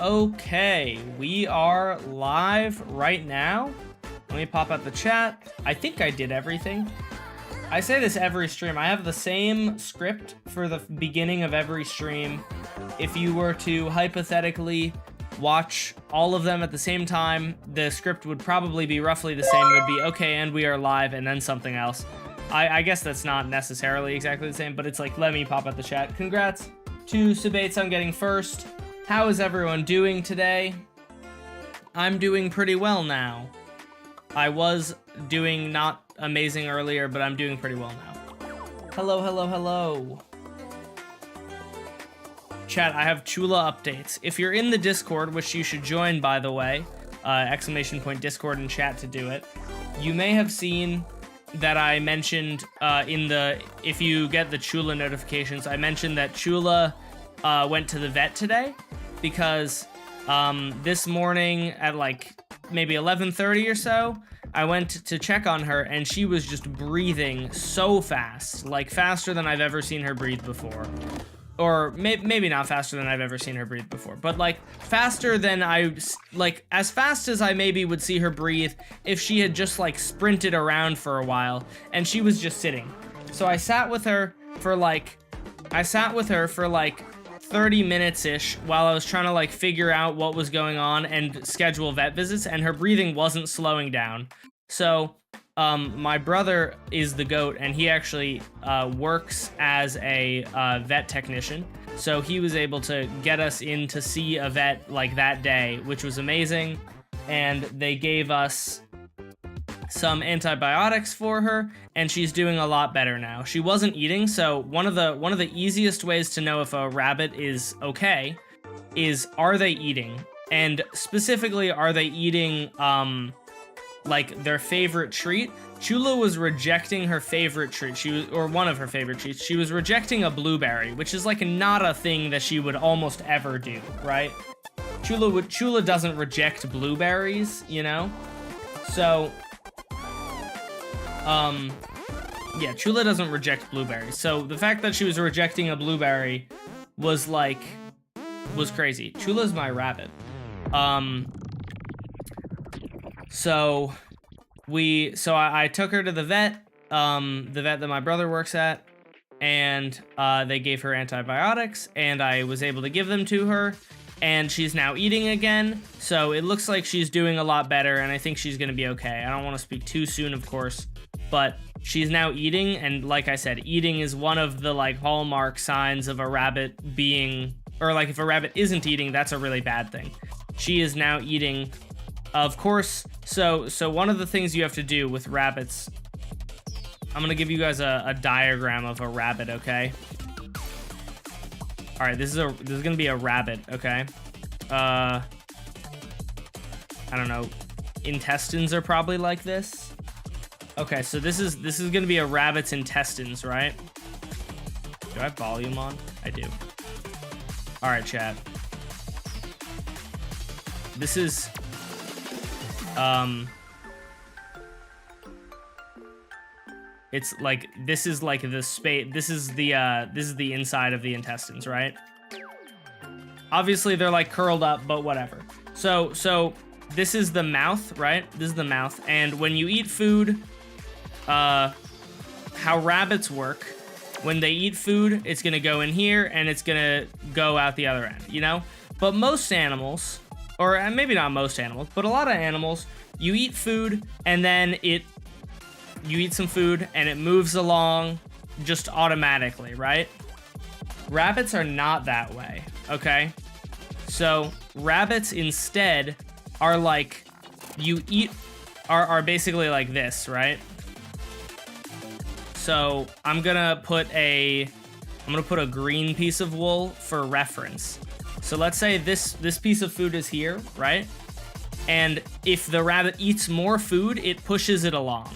Okay, we are live right now. Let me pop out the chat. I think I did everything. I say this every stream. I have the same script for the beginning of every stream. If you were to hypothetically watch all of them at the same time, the script would probably be roughly the same. It would be, okay, and we are live, and then something else. I guess that's not necessarily exactly the same, but it's like, let me pop out the chat. Congrats to Subates on getting first. How is everyone doing today? I'm doing pretty well now. I was doing not amazing earlier, but I'm doing pretty well now. Hello, hello, hello. Chat, I have Chula updates. If you're in the Discord, which you should join, by the way, !Discord and chat to do it, you may have seen that I mentioned if you get the Chula notifications, I mentioned that Chula went to the vet today because this morning at like maybe 11:30 or so, I went to check on her and she was just breathing so fast, like faster than I've ever seen her breathe before. Or maybe not faster than I've ever seen her breathe before, but like faster than as fast as I maybe would see her breathe if she had just like sprinted around for a while and she was just sitting. So I sat with her for like 30 minutes-ish while I was trying to like figure out what was going on and schedule vet visits, and her breathing wasn't slowing down. So my brother is the GOAT, and he actually works as a vet technician. So he was able to get us in to see a vet like that day, which was amazing. And they gave us some antibiotics for her, and she's doing a lot better now. She wasn't eating, so one of the easiest ways to know if a rabbit is okay is, are they eating? And specifically, are they eating like their favorite treat? Chula was rejecting her favorite treat. Or one of her favorite treats. She was rejecting a blueberry, which is like not a thing that she would almost ever do, right? Chula doesn't reject blueberries, you know? So yeah, Chula doesn't reject blueberries. So the fact that she was rejecting a blueberry was crazy. Chula's my rabbit. So I took her to the vet that my brother works at, and they gave her antibiotics, and I was able to give them to her, and she's now eating again. So it looks like she's doing a lot better, and I think she's gonna be okay. I don't want to speak too soon, of course, but she's now eating, and like I said, eating is one of the like hallmark signs of a rabbit being, or like if a rabbit isn't eating, that's a really bad thing. She is now eating. Of course, so one of the things you have to do with rabbits, I'm gonna give you guys a diagram of a rabbit, okay? All right, this is gonna be a rabbit, okay? I don't know. Intestines are probably like this. Okay, so this is gonna be a rabbit's intestines, right? Do I have volume on? I do. All right, chat. This is it's like, this is like the space, this is the inside of the intestines, right? Obviously they're like curled up, but whatever. So this is the mouth, right? This is the mouth, and when you eat food, how rabbits work, when they eat food, it's gonna go in here and it's gonna go out the other end, you know? But most animals, or maybe not most animals, but a lot of animals, you eat food and then you eat some food and it moves along just automatically, right? Rabbits are not that way, okay? So rabbits instead are like, are basically like this, right? So I'm gonna put a green piece of wool for reference. So let's say this piece of food is here, right? And if the rabbit eats more food, it pushes it along.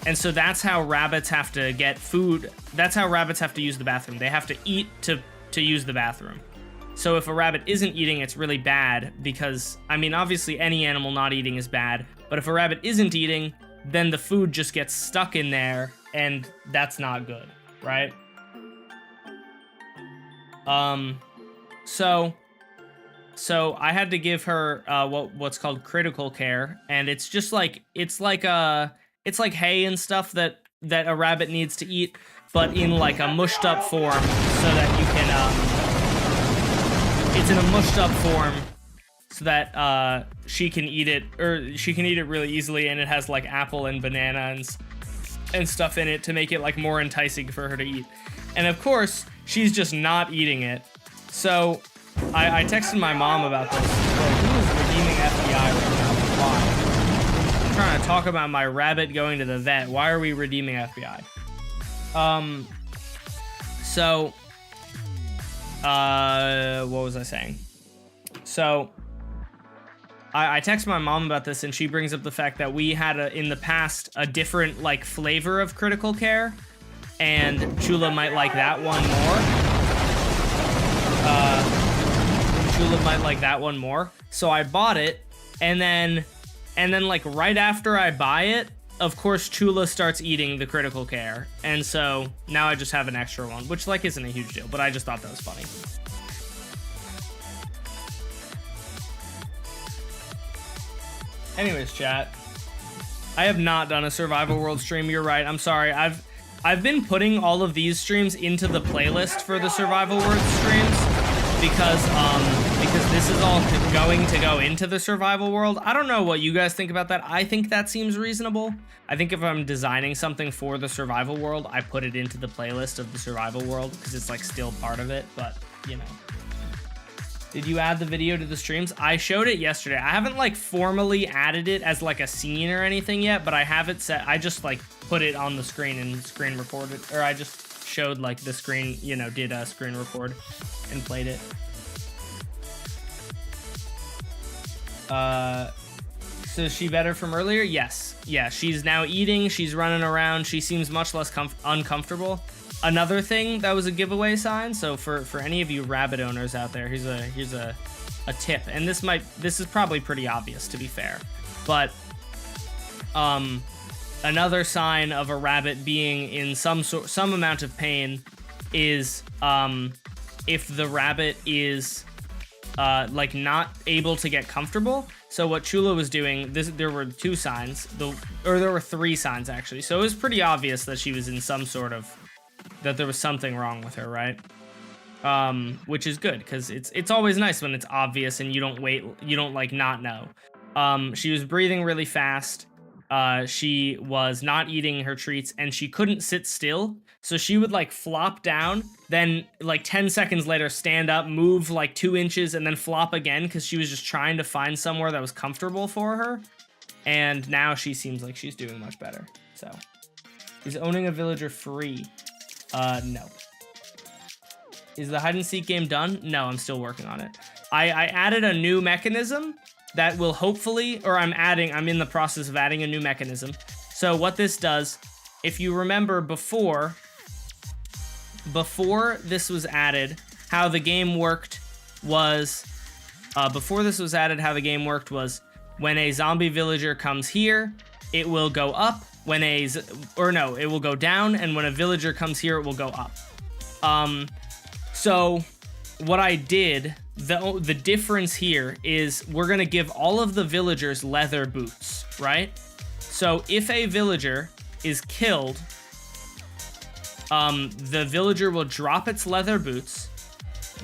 And so that's how rabbits have to get food. That's how rabbits have to use the bathroom. They have to eat to use the bathroom. So if a rabbit isn't eating, it's really bad because, I mean, obviously any animal not eating is bad, but if a rabbit isn't eating, then the food just gets stuck in there, and that's not good, right? so I had to give her what's called critical care, and it's just like it's like hay and stuff that a rabbit needs to eat, but in like a mushed up form, so that you can it's in a mushed up form so that she can eat it, or she can eat it really easily, and it has like apple and banana and stuff in it to make it like more enticing for her to eat. And of course, she's just not eating it. So I texted my mom about this. Bro, who is redeeming FBI right now? Why? I'm trying to talk about my rabbit going to the vet. Why are we redeeming FBI? So what was I saying? So I text my mom about this, and she brings up the fact that we had in the past a different like flavor of critical care, and Chula might like that one more. So I bought it, and then like right after I buy it, of course Chula starts eating the critical care, and so now I just have an extra one, which like isn't a huge deal, but I just thought that was funny. Anyways, chat, I have not done a survival world stream. You're right. I'm sorry. I've been putting all of these streams into the playlist for the survival world streams because this is all going to go into the survival world. I don't know what you guys think about that. I think that seems reasonable. I think if I'm designing something for the survival world, I put it into the playlist of the survival world because it's like still part of it, but you know. Did you add the video to the streams? I showed it yesterday. I haven't like formally added it as like a scene or anything yet, but I have it set. I just like put it on the screen and screen recorded, or I just showed like the screen, you know, did a screen record and played it. So is she better from earlier? Yes. Yeah, she's now eating. She's running around. She seems much less uncomfortable. Another thing that was a giveaway sign. So for any of you rabbit owners out there, here's a tip. And this is probably pretty obvious, to be fair. But another sign of a rabbit being in some amount of pain is if the rabbit is like not able to get comfortable. So what Chula was doing, there were two signs, there were three signs actually. So it was pretty obvious that she was in some sort of, that there was something wrong with her, right? Which is good, because it's always nice when it's obvious and you don't like not know. She was breathing really fast. She was not eating her treats, and she couldn't sit still. So she would like flop down, then like 10 seconds later stand up, move like 2 inches, and then flop again, because she was just trying to find somewhere that was comfortable for her. And now she seems like she's doing much better. So, is owning a villager free? No. Is the hide and seek game done? No, I'm still working on it. I added a new mechanism that will hopefully, or I'm in the process of adding a new mechanism. So what this does, if you remember before this was added, how the game worked was, when a zombie villager comes here, it will go up. It will go down, and when a villager comes here, it will go up. So what I did, the difference here is we're gonna give all of the villagers leather boots, right? So if a villager is killed, the villager will drop its leather boots,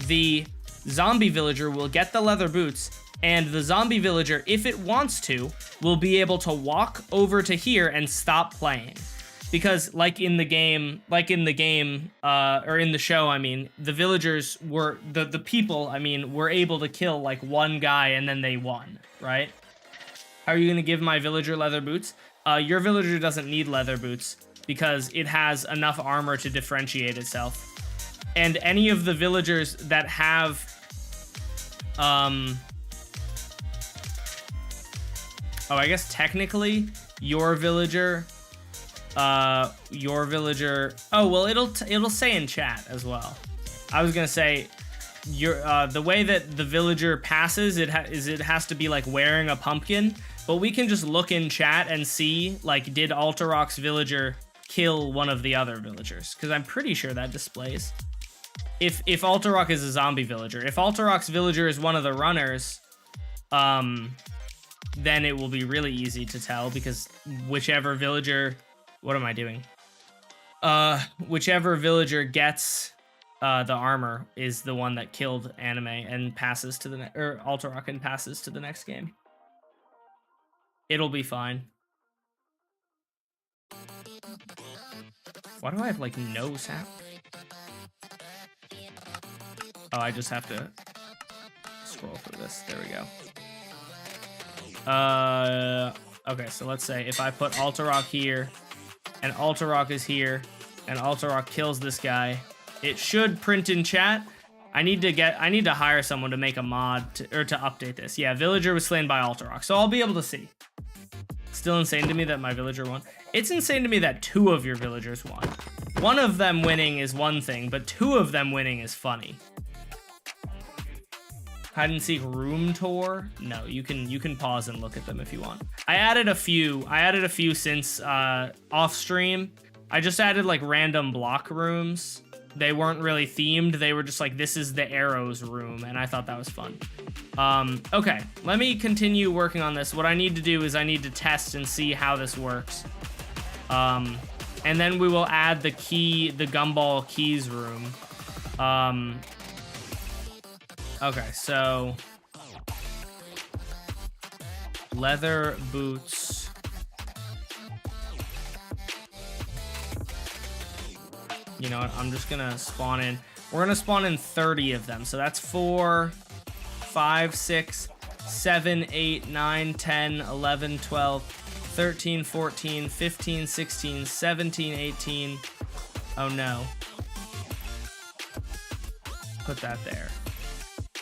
the zombie villager will get the leather boots, and the zombie villager, if it wants to, will be able to walk over to here and stop playing. Because or in the show, I mean, the villagers were, the people, I mean, were able to kill like one guy and then they won, right? How are you gonna give my villager leather boots? Your villager doesn't need leather boots because it has enough armor to differentiate itself. And any of the villagers that have, I guess technically your villager, oh, well, it'll say in chat as well. I was gonna say, the way that the villager passes, it has to be like wearing a pumpkin, but we can just look in chat and see, like, did Alterock's villager kill one of the other villagers? Because I'm pretty sure that displays. if Alterock is a zombie villager. If Alterock's villager is one of the runners, then it will be really easy to tell, because whichever villager, what am I doing? Whichever villager gets the armor is the one that killed Anime and passes to the or Alterock and passes to the next game. It'll be fine. Why do I have like no sound? Oh, I just have to scroll through this. There we go. Okay, so let's say if I put Alterock here, and Alterock is here, and Alterock kills this guy, it should print in chat. I need to hire someone to make a mod to update this. Yeah, villager was slain by Alterock, so I'll be able to see. Still insane to me that my villager won. It's insane to me that 2 of your villagers won. One of them winning is one thing, but 2 of them winning is funny. Hide and seek room tour? No, you can pause and look at them if you want. I added a few since off stream. I just added like random block rooms. They weren't really themed. They were just like, this is the arrows room, and I thought that was fun. Okay, let me continue working on this. What I need to do is I need to test and see how this works. And then we will add the Gumball keys room. Okay, so leather boots. You know what? I'm just gonna spawn in. We're gonna spawn in 30 of them. So that's 4, 5, 6, 7, 8, 9, 10, 11, 12, 13, 14, 15, 16, 17, 18. Oh no. Put that there.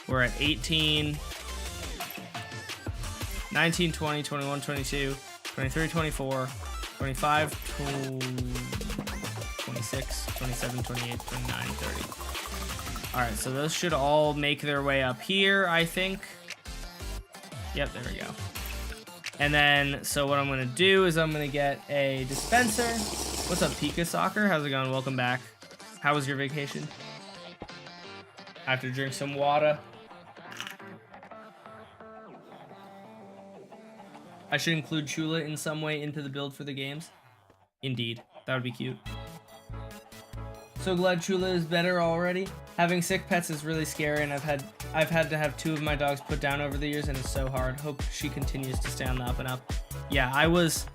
We're at 18, 19, 20, 21, 22, 23, 24, 25, 26, 27, 28, 29, 30. All right, so those should all make their way up here, I think. Yep, there we go. And then, so what I'm gonna do is I'm gonna get a dispenser. What's up, Pika Soccer? How's it going? Welcome back. How was your vacation? I have to drink some water. I should include Chula in some way into the build for the games. Indeed, that would be cute. So glad Chula is better already. Having sick pets is really scary, and I've had to have 2 of my dogs put down over the years, and it's so hard. Hope she continues to stay on the up and up. Yeah, I was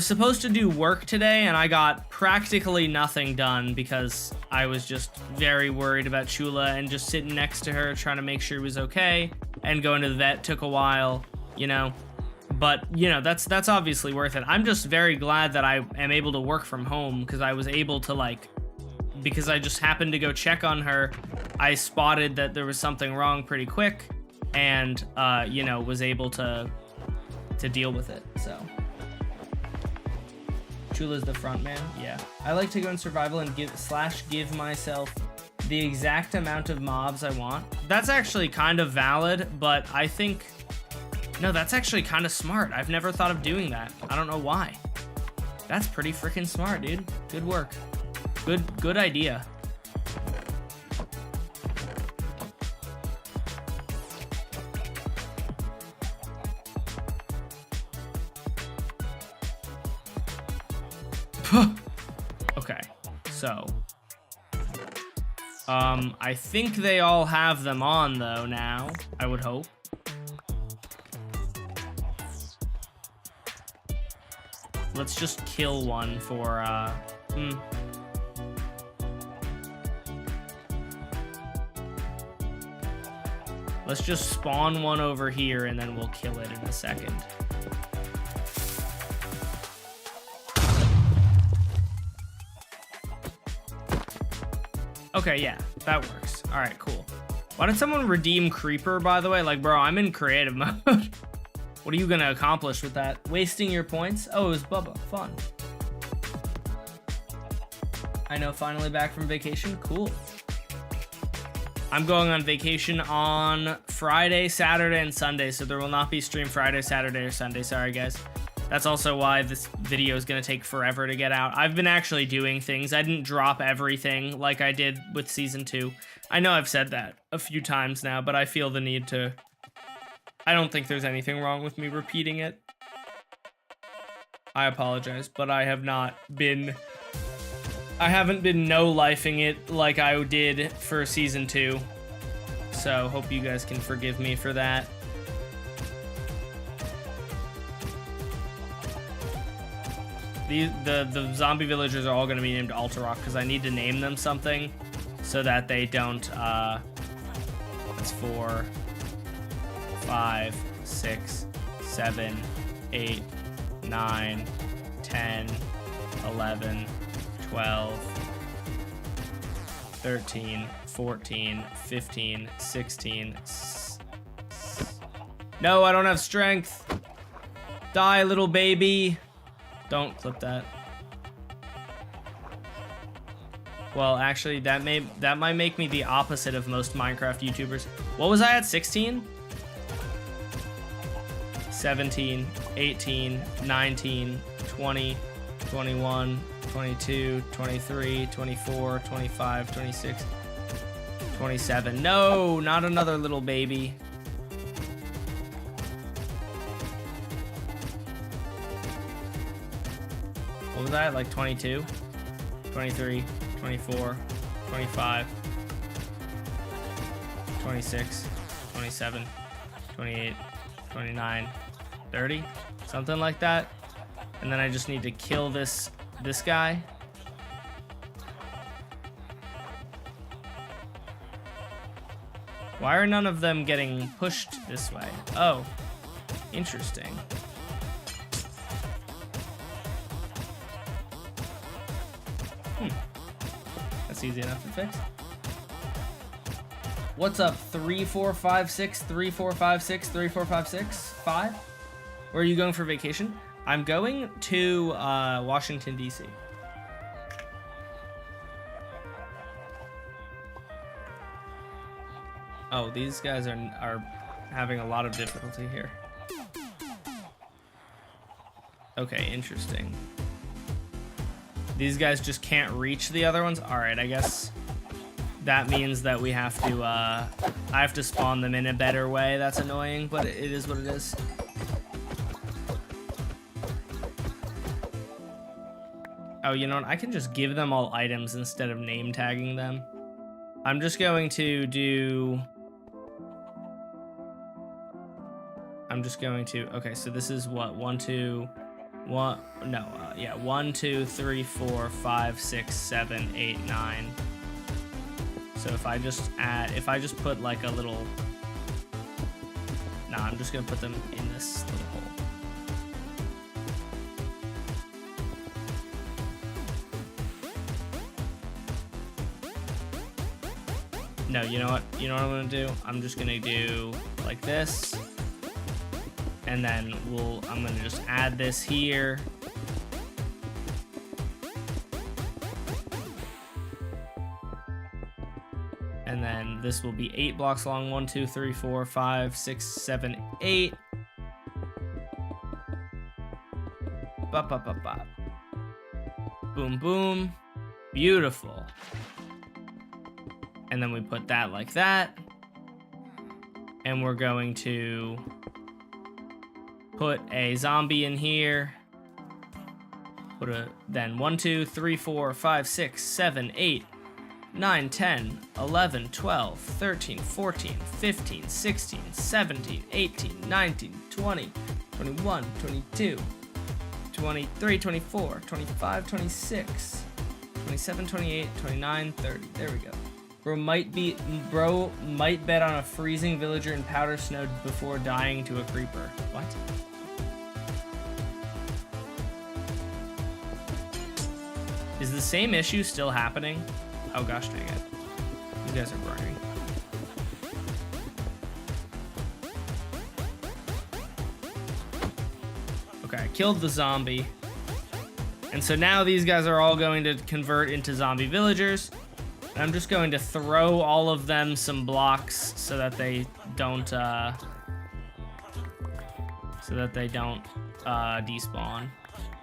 supposed to do work today, and I got practically nothing done because I was just very worried about Chula and just sitting next to her trying to make sure it was okay, and going to the vet took a while, you know. But, you know, that's obviously worth it. I'm just very glad that I am able to work from home, because I was able to, like, because I just happened to go check on her. I spotted that there was something wrong pretty quick, and, you know, was able to deal with it, so. Chula's the front man, yeah. I like to go in survival and give myself the exact amount of mobs I want. That's actually kind of valid, but I think, no, that's actually kind of smart. I've never thought of doing that. I don't know why. That's pretty freaking smart, dude. Good work. Good idea. Okay, so I think they all have them on though now, I would hope. Let's just kill one for Let's just spawn one over here and then we'll kill it in a second. Okay, yeah, that works. All right, cool. Why did someone redeem Creeper, by the way? Like, bro, I'm in creative mode. What are you gonna accomplish with that? Wasting your points? Oh, it was Bubba. Fun. I know, finally back from vacation. Cool. I'm going on vacation on Friday, Saturday, and Sunday, so there will not be stream Friday, Saturday, or Sunday. Sorry, guys. That's also why this video is going to take forever to get out. I've been actually doing things. I didn't drop everything like I did with Season 2. I know I've said that a few times now, but I feel the need to... I don't think there's anything wrong with me repeating it. I apologize, but I have not been... I haven't been no-lifing it like I did for Season 2. So, hope you guys can forgive me for that. The zombie villagers are all going to be named Alterock because I need to name them something so that they don't, that's 4, 5, 6, 7, 8, 9, 10, 11, 12, 13, 14, 15, 16. No, I don't have strength. Die, little baby. Don't clip that. Well, actually, that might make me the opposite of most Minecraft YouTubers. What was I at? 16? 17, 18, 19, 20, 21, 22, 23, 24, 25, 26, 27. No, not another little baby. What was that? Like 22, 23, 24, 25, 26, 27, 28, 29, 30, something like that. And then I just need to kill this guy. Why are none of them getting pushed this way? Oh, interesting. That's easy enough to fix. What's up? 3456, 3456, 3456, 5? Where are you going for vacation? I'm going to Washington, D.C. Oh, these guys are having a lot of difficulty here. Okay, interesting. These guys just can't reach the other ones? Alright, I guess that means that we have to, I have to spawn them in a better way. That's annoying, but it is what it is. Oh, you know what? I can just give them all items instead of name tagging them. I'm just going to do... Okay, so this is what? 1, 2... 1, no, yeah, 1, 2, 3, 4, 5, 6, 7, 8, 9. So if I just put like a little, nah, I'm just gonna put them in this little hole. No, you know what? You know what I'm gonna do? I'm just gonna do like this. And then I'm gonna just add this here. And then this will be 8 blocks long. 1, 2, 3, 4, 5, 6, 7, 8. Bop, bop, bop, bop. Boom, boom. Beautiful. And then we put that like that. And we're going to put a zombie in here. Then 1, 2, 3, 4, 5, 6, 7, 8, 9, 10, 11, 12, 13, 14, 15, 16, 17, 18, 19, 20, 21, 22, 23, 24, 25, 26, 27, 28, 29, 30. There we go. Bro might bet on a freezing villager in powder snow before dying to a creeper. What? Is the same issue still happening? Oh gosh dang it. These guys are burning. Okay, I killed the zombie. And so now these guys are all going to convert into zombie villagers. And I'm just going to throw all of them some blocks so that they don't despawn.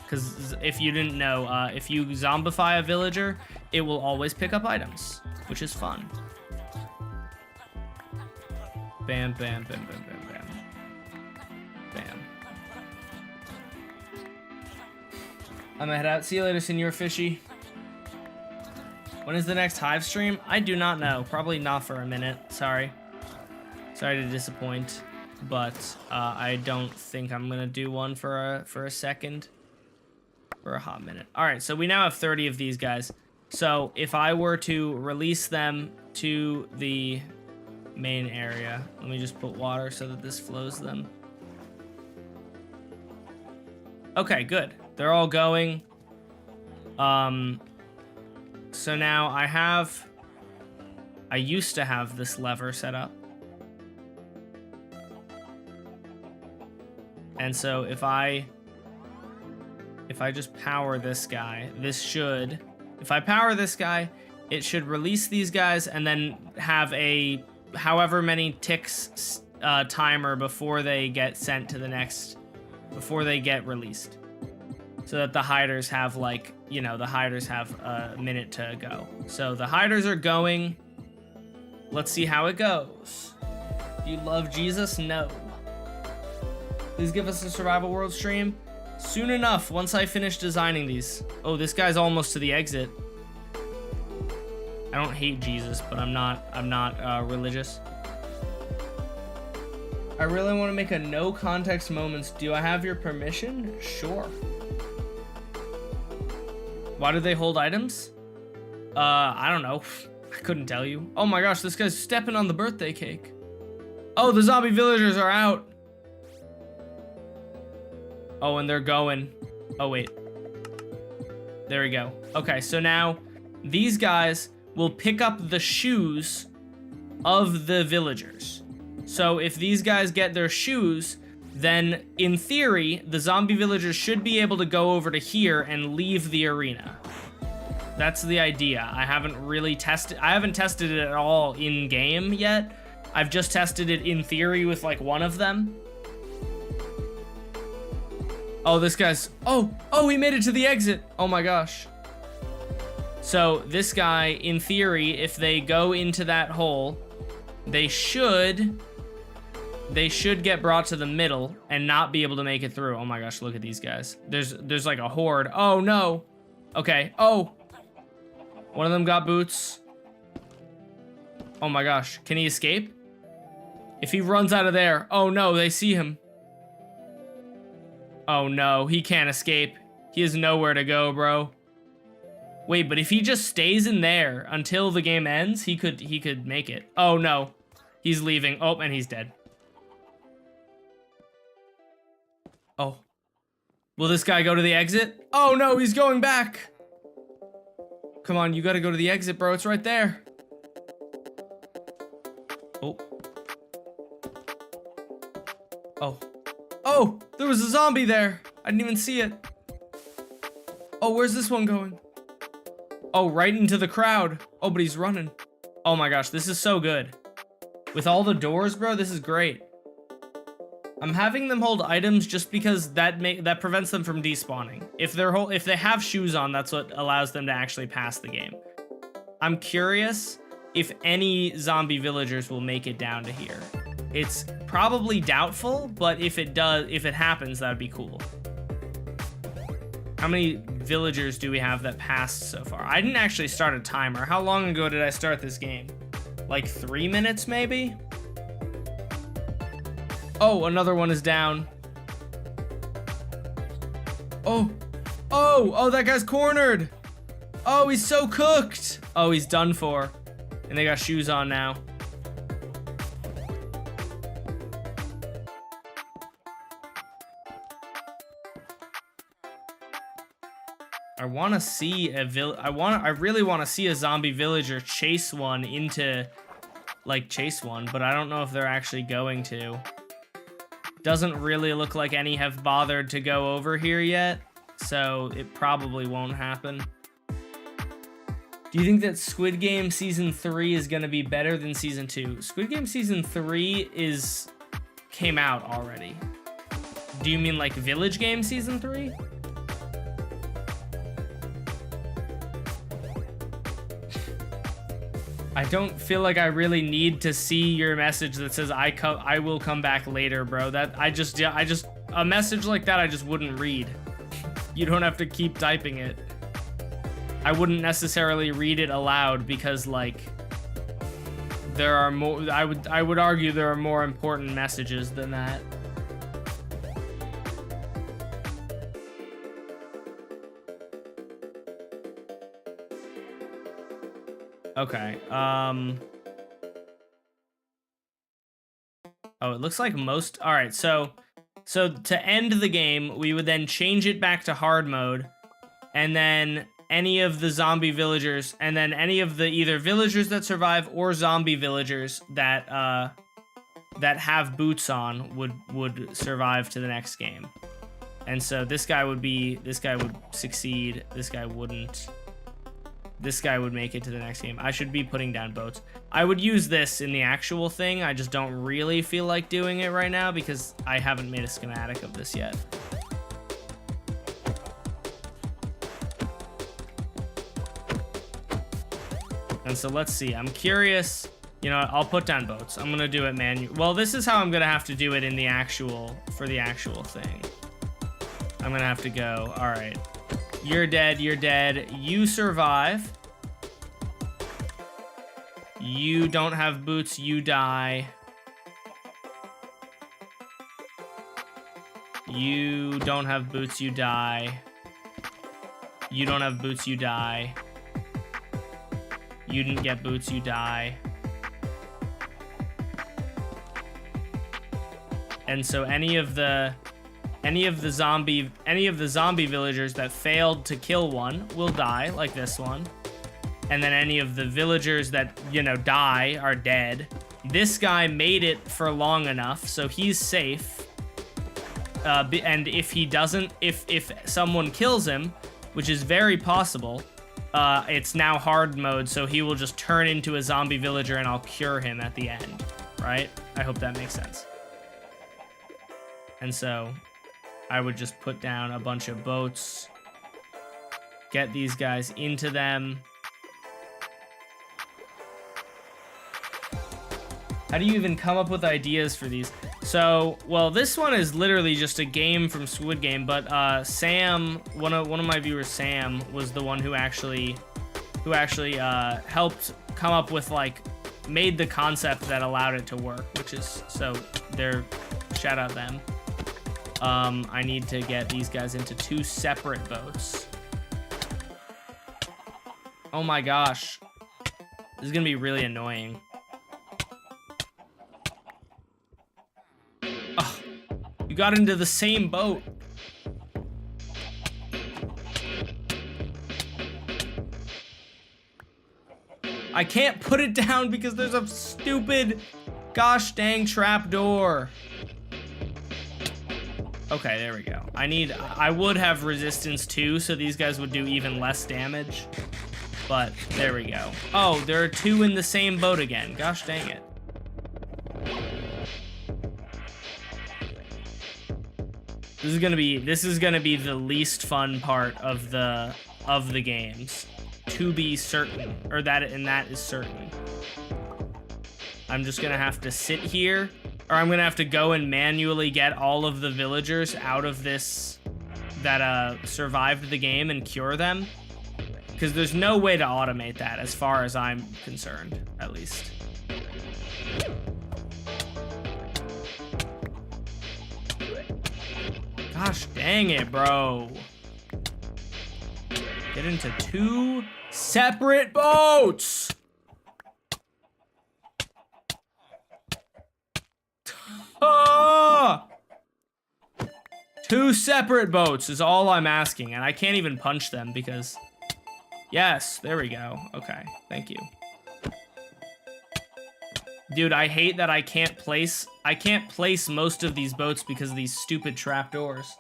Because if you didn't know, if you zombify a villager, it will always pick up items, which is fun. Bam, bam, bam, bam, bam, bam. Bam. I'm gonna head out. See you later, Senor Fishy. When is the next Hive stream? I do not know. Probably not for a minute. Sorry. Sorry to disappoint, but I don't think I'm gonna do one for a second. For a hot minute. All right, so we now have 30 of these guys. So if I were to release them to the main area, let me just put water so that this flows them. Okay, good. They're all going. So now I used to have this lever set up. And so if I just power this guy, if I power this guy, it should release these guys and then have a however many ticks timer before they get sent to the next, before they get released. So that the hiders have like, you know, the hiders have a minute to go. So the hiders are going. Let's see how it goes. Do you love Jesus? No. Please give us a survival world stream. Soon enough, once I finish designing these. Oh, this guy's almost to the exit. I don't hate Jesus, but I'm not religious. I really want to make a no context moments. Do I have your permission? Sure. Why do they hold items? I don't know. I couldn't tell you. Oh my gosh, this guy's stepping on the birthday cake. Oh, the zombie villagers are out. Oh, and they're going. Oh, wait. There we go. Okay, so now these guys will pick up the shoes of the villagers. So if these guys get their shoes, then in theory, the zombie villagers should be able to go over to here and leave the arena. That's the idea. I haven't tested it at all in game yet. I've just tested it in theory with like one of them. Oh, this guy's, oh, he made it to the exit. Oh my gosh. So this guy, in theory, if they go into that hole, they should get brought to the middle and not be able to make it through. Oh my gosh, look at these guys. There's like a horde. Oh no. Okay. Oh. One of them got boots. Oh my gosh. Can he escape? If he runs out of there. Oh no, they see him. Oh no, he can't escape. He has nowhere to go, bro. Wait, but if he just stays in there until the game ends, he could make it. Oh no. He's leaving. Oh, and he's dead. Oh. Will this guy go to the exit? Oh no, he's going back. Come on, you gotta go to the exit, bro. It's right there. Oh. Oh. Oh, there was a zombie there. I didn't even see it. Oh, where's this one going? Oh, right into the crowd. Oh, but he's running. Oh my gosh, this is so good. With all the doors, bro, this is great. I'm having them hold items just because that prevents them from despawning. If they have shoes on, that's what allows them to actually pass the game. I'm curious if any zombie villagers will make it down to here. It's probably doubtful, but if it happens, that would be cool. How many villagers do we have that passed so far? I didn't actually start a timer. How long ago did I start this game? Like 3 minutes, maybe? Oh, another one is down. Oh, that guy's cornered. Oh, he's so cooked. Oh, he's done for. And they got shoes on now. I really want to see a zombie villager chase one, but I don't know if they're actually going to. Doesn't really look like any have bothered to go over here yet, so it probably won't happen. Do you think that Squid Game Season 3 is going to be better than Season 2? Squid Game Season 3 came out already. Do you mean like Village Game Season 3? I don't feel like I really need to see your message that says I will come back later, bro. That I just a message like that I just wouldn't read. You don't have to keep typing it. I wouldn't necessarily read it aloud because like there are more I would argue there are more important messages than that. Okay. Oh, it looks like most. All right. So to end the game, we would then change it back to hard mode, and then any of the zombie villagers, and then any of the either villagers that survive or zombie villagers that that have boots on would survive to the next game. And so this guy would succeed. This guy wouldn't. This guy would make it to the next game. I should be putting down boats. I would use this in the actual thing. I just don't really feel like doing it right now because I haven't made a schematic of this yet. And so let's see. I'm curious. You know, I'll put down boats. I'm gonna do it manual. Well, this is how I'm gonna have to do it in the actual for the actual thing. I'm gonna have to go. All right. You're dead, you're dead. You survive. You don't have boots, you die. You don't have boots, you die. You don't have boots, you die. You didn't get boots, you die. And so any of the zombie villagers that failed to kill one will die, like this one. And then any of the villagers that, you know, die are dead. This guy made it for long enough, so he's safe. And if he doesn't, if someone kills him, which is very possible, it's now hard mode, so he will just turn into a zombie villager and I'll cure him at the end, right? I hope that makes sense. And so I would just put down a bunch of boats, get these guys into them. How do you even come up with ideas for these? So, well, this one is literally just a game from Squid Game, but Sam, one of my viewers, Sam, was the one who actually helped come up with, like, made the concept that allowed it to work, which is, so shout out them. I need to get these guys into 2 separate boats. Oh my gosh. This is gonna be really annoying. Oh, you got into the same boat. I can't put it down because there's a stupid gosh dang trap door. Okay, there we go. I would have resistance too, so these guys would do even less damage. But there we go. Oh, there are 2 in the same boat again. Gosh dang it. This is gonna be the least fun part of the games, to be certain, or that is certain. I'm just gonna have to sit here, or I'm gonna have to go and manually get all of the villagers out of this that survived the game and cure them, because there's no way to automate that as far as I'm concerned, at least. Gosh dang it, bro. Get into 2 separate boats. Oh! 2 separate boats is all I'm asking, and I can't even punch them because... Yes, there we go. Okay, thank you. Dude, I hate that I can't place most of these boats because of these stupid trapdoors.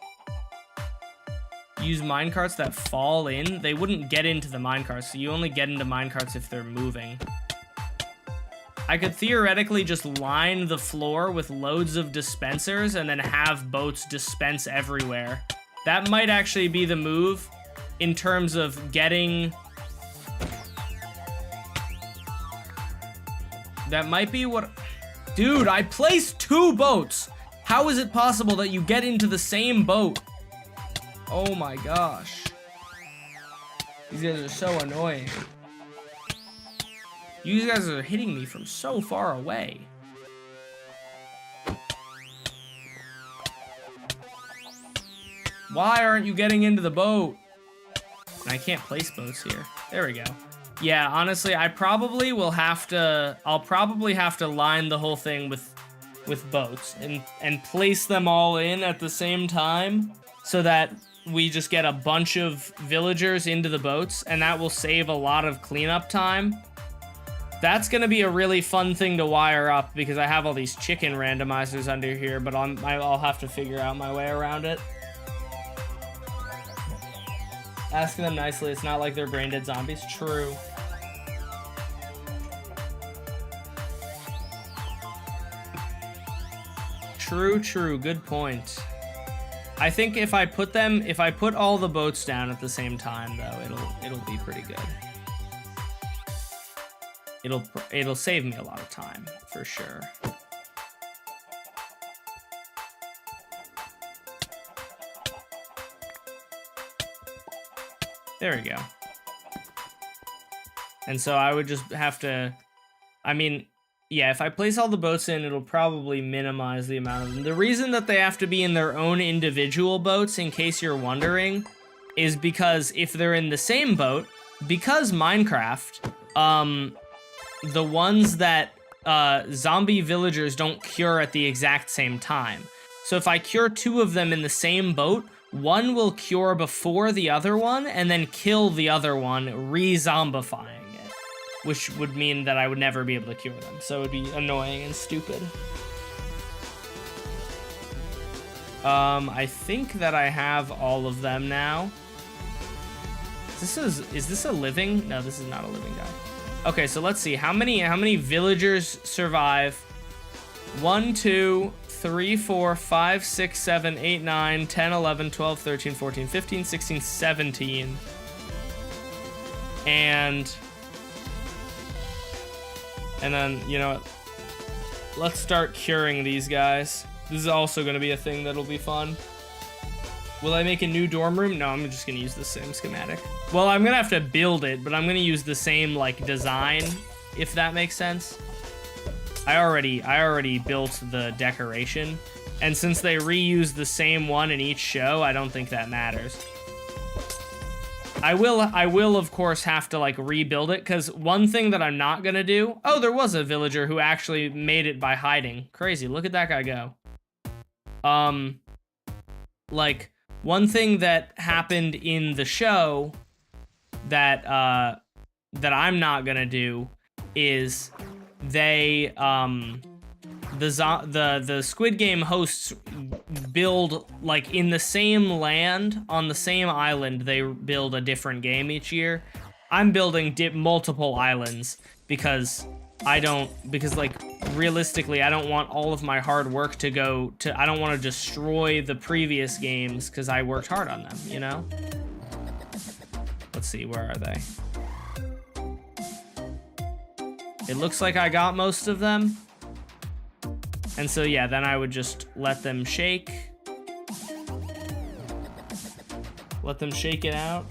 Use minecarts that fall in. They wouldn't get into the minecarts, so you only get into minecarts if they're moving. I could theoretically just line the floor with loads of dispensers and then have boats dispense everywhere. That might actually be the move in terms of getting... That might be what... Dude, I placed 2 boats! How is it possible that you get into the same boat? Oh my gosh. These guys are so annoying. You guys are hitting me from so far away. Why aren't you getting into the boat? I can't place boats here. There we go. Yeah, honestly, I probably will have to... I'll probably have to line the whole thing with boats and place them all in at the same time so that we just get a bunch of villagers into the boats, and that will save a lot of cleanup time. That's gonna be a really fun thing to wire up because I have all these chicken randomizers under here, but I'll have to figure out my way around it. Asking them nicely, it's not like they're brain dead zombies. True. True, good point. I think if I put all the boats down at the same time though, it'll be pretty good. It'll save me a lot of time, for sure. There we go. And so I would just have to, I mean, yeah, if I place all the boats in, it'll probably minimize the amount of them. The reason that they have to be in their own individual boats, in case you're wondering, is because if they're in the same boat, because Minecraft, the ones that zombie villagers don't cure at the exact same time. So if I cure 2 of them in the same boat, one will cure before the other one and then kill the other one, re-zombifying it, which would mean that I would never be able to cure them. So it would be annoying and stupid. I think that I have all of them now. Is this a living? No, this is not a living guy. Okay, so let's see. How many villagers survive? 1, 2, 3, 4, 5, 6, 7, 8, 9, 10, 11, 12, 13, 14, 15, 16, 17. And then, you know what? Let's start curing these guys. This is also going to be a thing that'll be fun. Will I make a new dorm room? No, I'm just going to use the same schematic. Well, I'm going to have to build it, but I'm going to use the same, like, design, if that makes sense. I already built the decoration, and since they reuse the same one in each show, I don't think that matters. I will of course have to like rebuild it, because one thing that I'm not gonna do... Oh, there was a villager who actually made it by hiding. Crazy, look at that guy go. Like, one thing that happened in the show that that I'm not gonna do is they the Squid Game hosts build, like, in the same land on the same island. They build a different game each year. I'm building multiple islands because like, realistically, I don't want all of my hard work to go to... I don't want to destroy the previous games because I worked hard on them, you know? Let's see, where are they? It looks like I got most of them. And so, yeah, then I would just let them shake. Let them shake it out.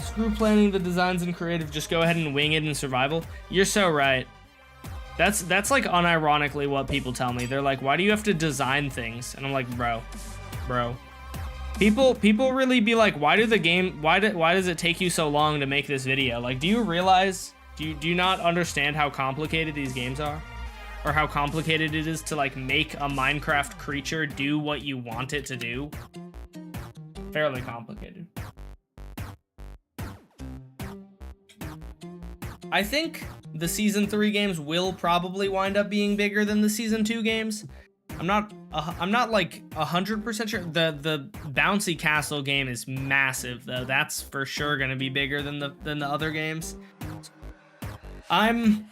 Screw planning the designs and creative, just go ahead and wing it in survival. You're so right. That's like unironically what people tell me. They're like, why do you have to design things? And I'm like, bro. People really be like, why does it take you so long to make this video? Like, do you realize, do you not understand how complicated these games are? Or how complicated it is to, like, make a Minecraft creature do what you want it to do? Fairly complicated. I think the Season 3 games will probably wind up being bigger than the Season 2 games. I'm not like 100% sure. The bouncy castle game is massive, though. That's for sure gonna be bigger than the other games. I'm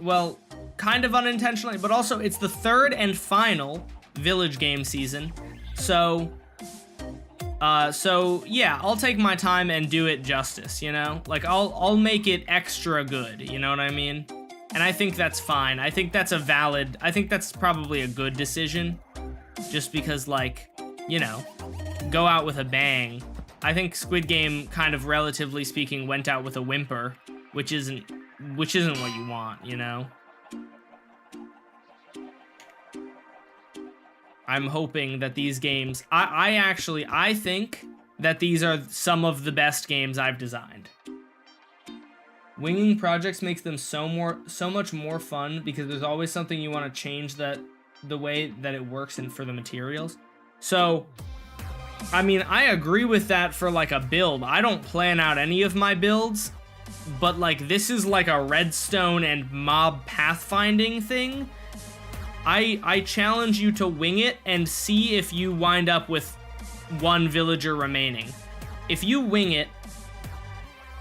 well, kind of unintentionally, but also it's the third and final village game season. So yeah, I'll take my time and do it justice, you know? Like I'll make it extra good, you know what I mean? And I think that's fine. I think that's probably a good decision. Just because, like, you know, go out with a bang. I think Squid Game kind of, relatively speaking, went out with a whimper, which isn't what you want, you know? I'm hoping that these games, I think that these are some of the best games I've designed. Winging projects makes them so much more fun because there's always something you want to change the way that it works and for the materials. So, I mean, I agree with that for like a build. I don't plan out any of my builds, but like this is like a Redstone and mob pathfinding thing. I challenge you to wing it and see if you wind up with one villager remaining. If you wing it,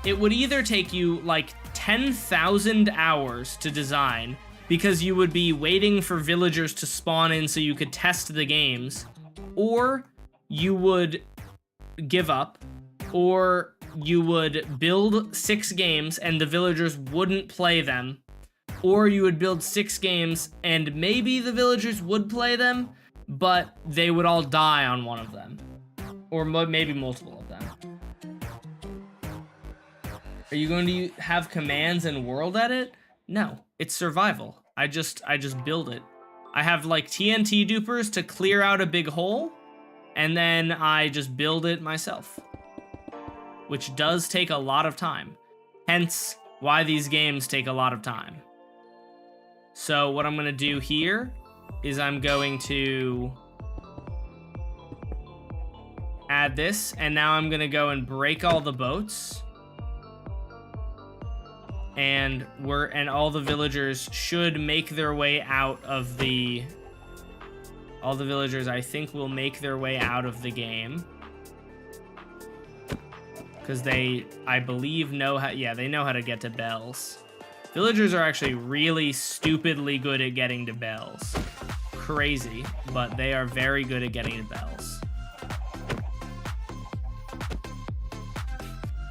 it would either take you like 10,000 hours to design because you would be waiting for villagers to spawn in so you could test the games, or you would give up, or you would build 6 games and the villagers wouldn't play them, or you would build 6 games and maybe the villagers would play them, but they would all die on one of them, or maybe multiple of them. Are you going to have commands and world edit? No, it's survival. I just build it. I have like TNT dupers to clear out a big hole, and then I just build it myself, which does take a lot of time. Hence why these games take a lot of time. So what I'm gonna do here is I'm going to add this, and now I'm gonna go and break all the boats. And all the villagers should make their way out of the... All the villagers, I think, will make their way out of the game. Because they, I believe, know how... Yeah, they know how to get to bells. Villagers are actually really stupidly good at getting to bells. Crazy, but they are very good at getting to bells.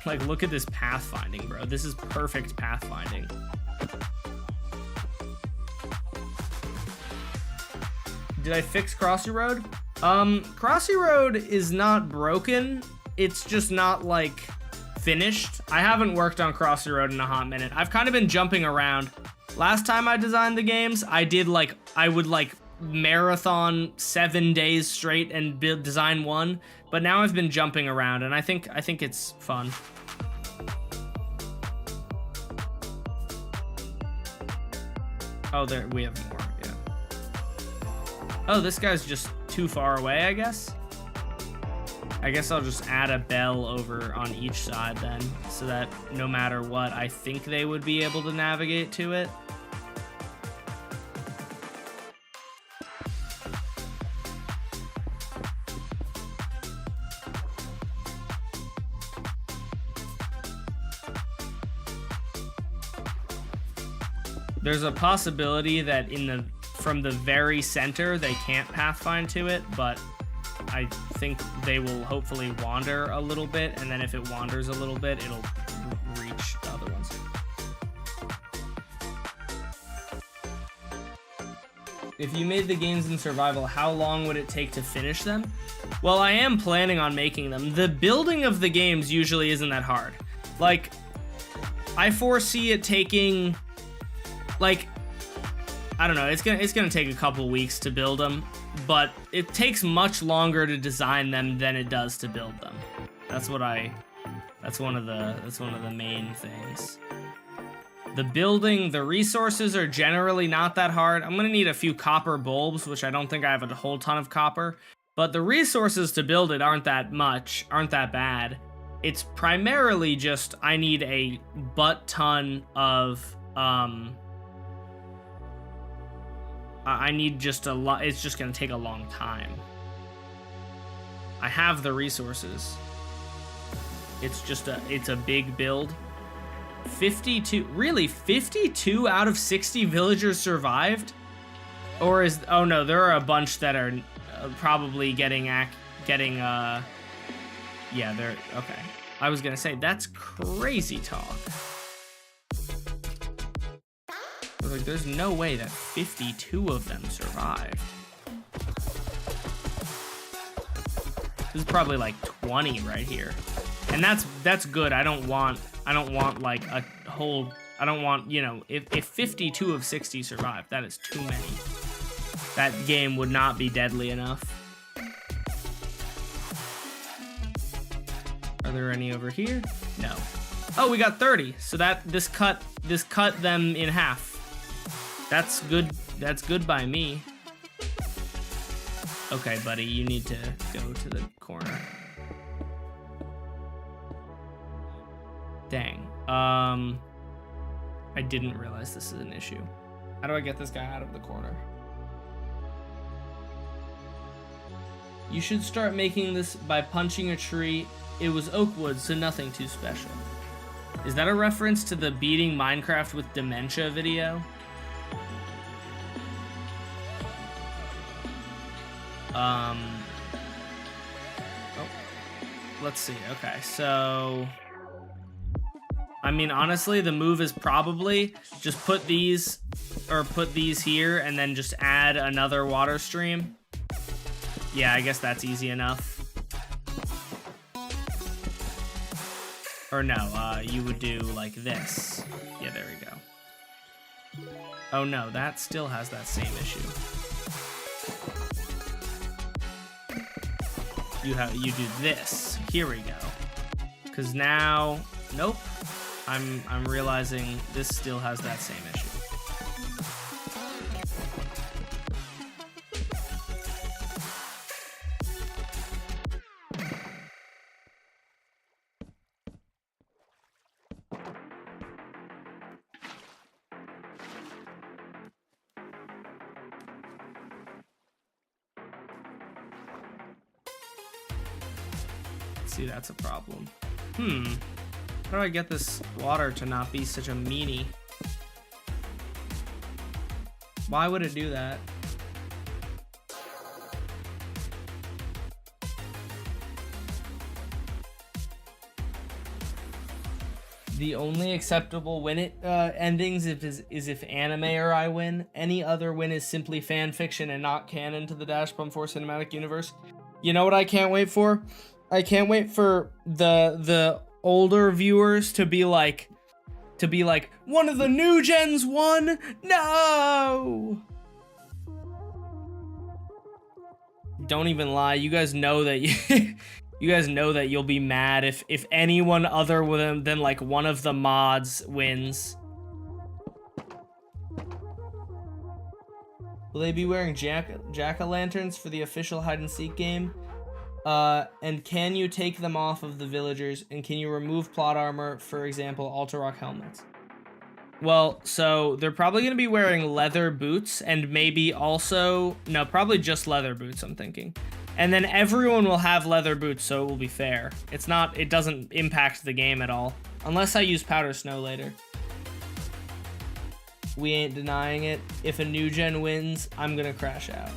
Like, look at this pathfinding, bro. This is perfect pathfinding. Did I fix Crossy Road? Crossy Road is not broken. It's just not, like, finished. I haven't worked on Crossy Road in a hot minute. I've kind of been jumping around. Last time I designed the games, I would, like, marathon 7 days straight and design one, but now I've been jumping around, and I think it's fun. Oh, there we have more. Yeah. Oh, this guy's just too far away, I guess. I guess I'll just add a bell over on each side then, so that no matter what, I think they would be able to navigate to it. There's a possibility that from the very center they can't pathfind to it, but I think they will hopefully wander a little bit, and then if it wanders a little bit, it'll reach the other ones. If you made the games in survival, how long would it take to finish them? Well, I am planning on making them. The building of the games usually isn't that hard. Like, I foresee it taking... Like, I don't know, it's gonna take a couple weeks to build them, but it takes much longer to design them than it does to build them. That's one of the main things. The resources are generally not that hard. I'm gonna need a few copper bulbs, which I don't think I have a whole ton of copper, but the resources to build it aren't that bad. It's primarily just I need a butt ton of I need just a lot. It's just gonna take a long time. I have the resources. It's a big build. 52, really? 52 out of 60 villagers survived? Or is, oh no, there are a bunch that are probably yeah, they're, okay. I was gonna say, that's crazy talk. Like, there's no way that 52 of them survived. This is probably like 20 right here. And that's good. I don't want like a whole, I don't want, you know, if 52 of 60 survive, that is too many. That game would not be deadly enough. Are there any over here? No. Oh, we got 30. So this cut them in half. That's good. That's good by me. Okay, buddy, you need to go to the corner. Dang. I didn't realize this is an issue. How do I get this guy out of the corner? You should start making this by punching a tree. It was oak wood, so nothing too special. Is that a reference to the beating Minecraft with dementia video? Oh, let's see. Okay, so I mean, honestly, the move is probably just put these here and then just add another water stream. Yeah, I guess that's easy enough. Or no, you would do like this. Yeah, there we go. Oh no, that still has that same issue. You do this. Here we go. Cause now, nope. I'm realizing this still has that same issue. See, that's a problem. How do I get this water to not be such a meanie? Why would it do that? The only acceptable win endings is if anime or I win. Any other win is simply fan fiction and not canon to the Dash Bum 4 cinematic universe. You know what I can't wait for? I can't wait for the older viewers to be like, one of the new gens won? No! Don't even lie. You guys know that you guys know that you'll be mad if anyone other than like one of the mods wins. Will they be wearing jack-o'-lanterns for the official hide-and-seek game? And can you take them off of the villagers? And can you remove plot armor, for example, Alter Rock helmets? Well, so they're probably going to be wearing leather boots and maybe also... No, probably just leather boots, I'm thinking. And then everyone will have leather boots, so it will be fair. It doesn't impact the game at all. Unless I use powder snow later. We ain't denying it. If a new gen wins, I'm gonna crash out.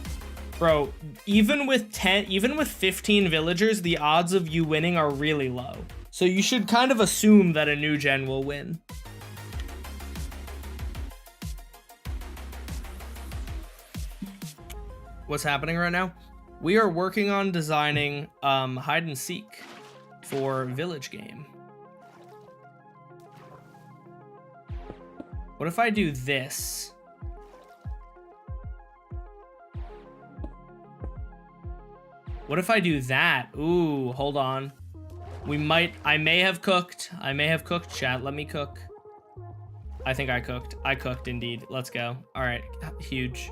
Bro, even with 15 villagers, the odds of you winning are really low. So you should kind of assume that a new gen will win. What's happening right now? We are working on designing hide and seek for village game. What if I do this? What if I do that? Ooh, hold on. I may have cooked, chat. Let me cook. I think I cooked. I cooked indeed. Let's go. All right, huge.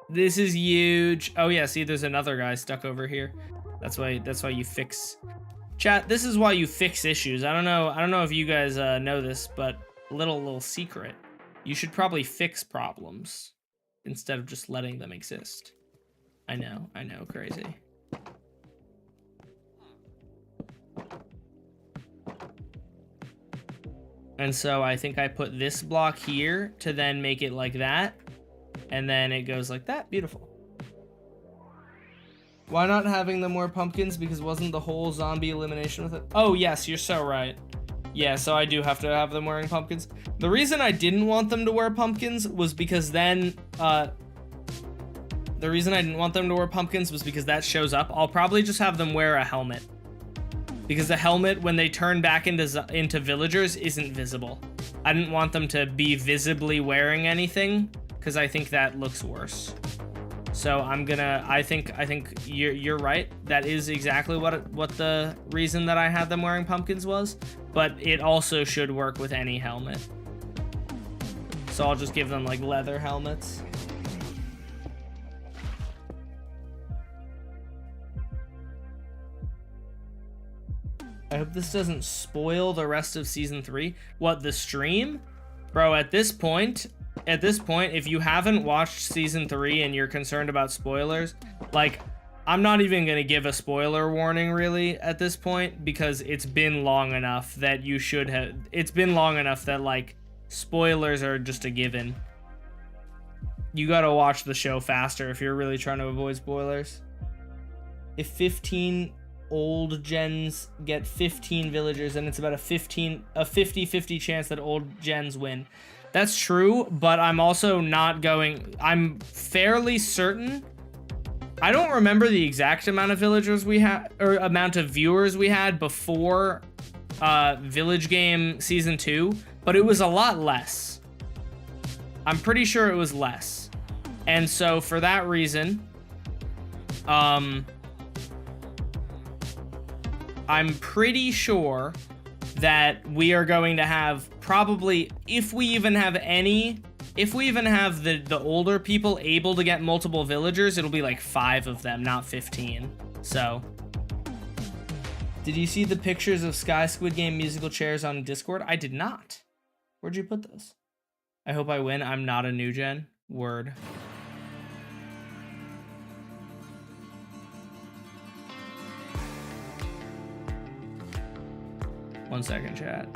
This is huge. Oh yeah, see, there's another guy stuck over here. That's why you fix. Chat, this is why you fix issues. I don't know if you guys know this, but little secret. You should probably fix problems instead of just letting them exist. I know, crazy. And so I think I put this block here to then make it like that. And then it goes like that. Beautiful. Why not having them wear pumpkins? Because wasn't the whole zombie elimination with it? Oh, yes, you're so right. Yeah, so I do have to have them wearing pumpkins. The reason I didn't want them to wear pumpkins was because then, the reason I didn't want them to wear pumpkins was because that shows up. I'll probably just have them wear a helmet. Because the helmet, when they turn back into villagers, isn't visible. I didn't want them to be visibly wearing anything, because I think that looks worse. So I think you're right. That is exactly what the reason that I had them wearing pumpkins was. But it also should work with any helmet. So I'll just give them like leather helmets. I hope this doesn't spoil the rest of season 3. What, the stream? Bro, at this point, if you haven't watched season 3 and you're concerned about spoilers, like, I'm not even gonna give a spoiler warning really at this point, because it's been long enough that you should have, it's been long enough that like spoilers are just a given. You gotta watch the show faster if you're really trying to avoid spoilers. If 15 old gens get 15 villagers, and it's about a 50-50 chance that old gens win. That's true, but I'm also not going, I'm fairly certain, I don't remember the exact amount of villagers we had, or amount of viewers we had before Village Game Season 2, but it was a lot less. I'm pretty sure it was less. And so for that reason, I'm pretty sure that we are going to have probably, if we even have the older people able to get multiple villagers, it'll be like 5 of them, not 15. So, did you see the pictures of Sky Squid Game musical chairs on Discord? I did not. Where'd you put those? I hope I win. I'm not a new gen. Word. One second, chat.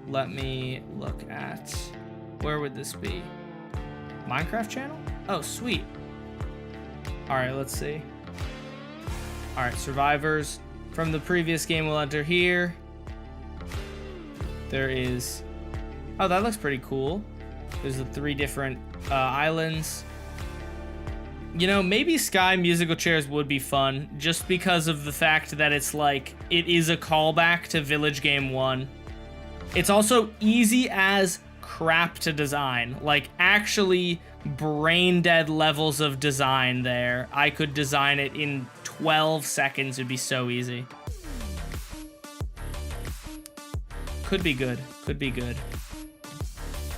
Let me look at, where would this be? Minecraft channel? Oh, sweet. All right, let's see. All right, survivors from the previous game will enter here. There is, oh, that looks pretty cool. There's the 3 different islands. You know, maybe Sky musical chairs would be fun, just because of the fact that it's like, it is a callback to Village Game 1. It's also easy as crap to design, like actually brain dead levels of design there. I could design it in 12 seconds, it'd be so easy. Could be good, could be good.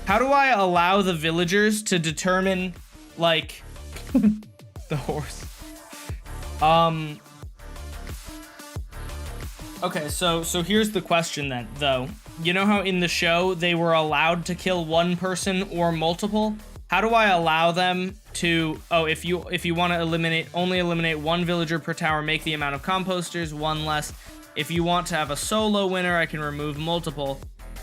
How do I allow the villagers to determine, like, the horse? Okay, so here's the question then, though. You know how in the show they were allowed to kill one person or multiple? How do I allow them to, oh, if you want to only eliminate one villager per tower, make the amount of composters one less. If you want to have a solo winner, I can remove multiple.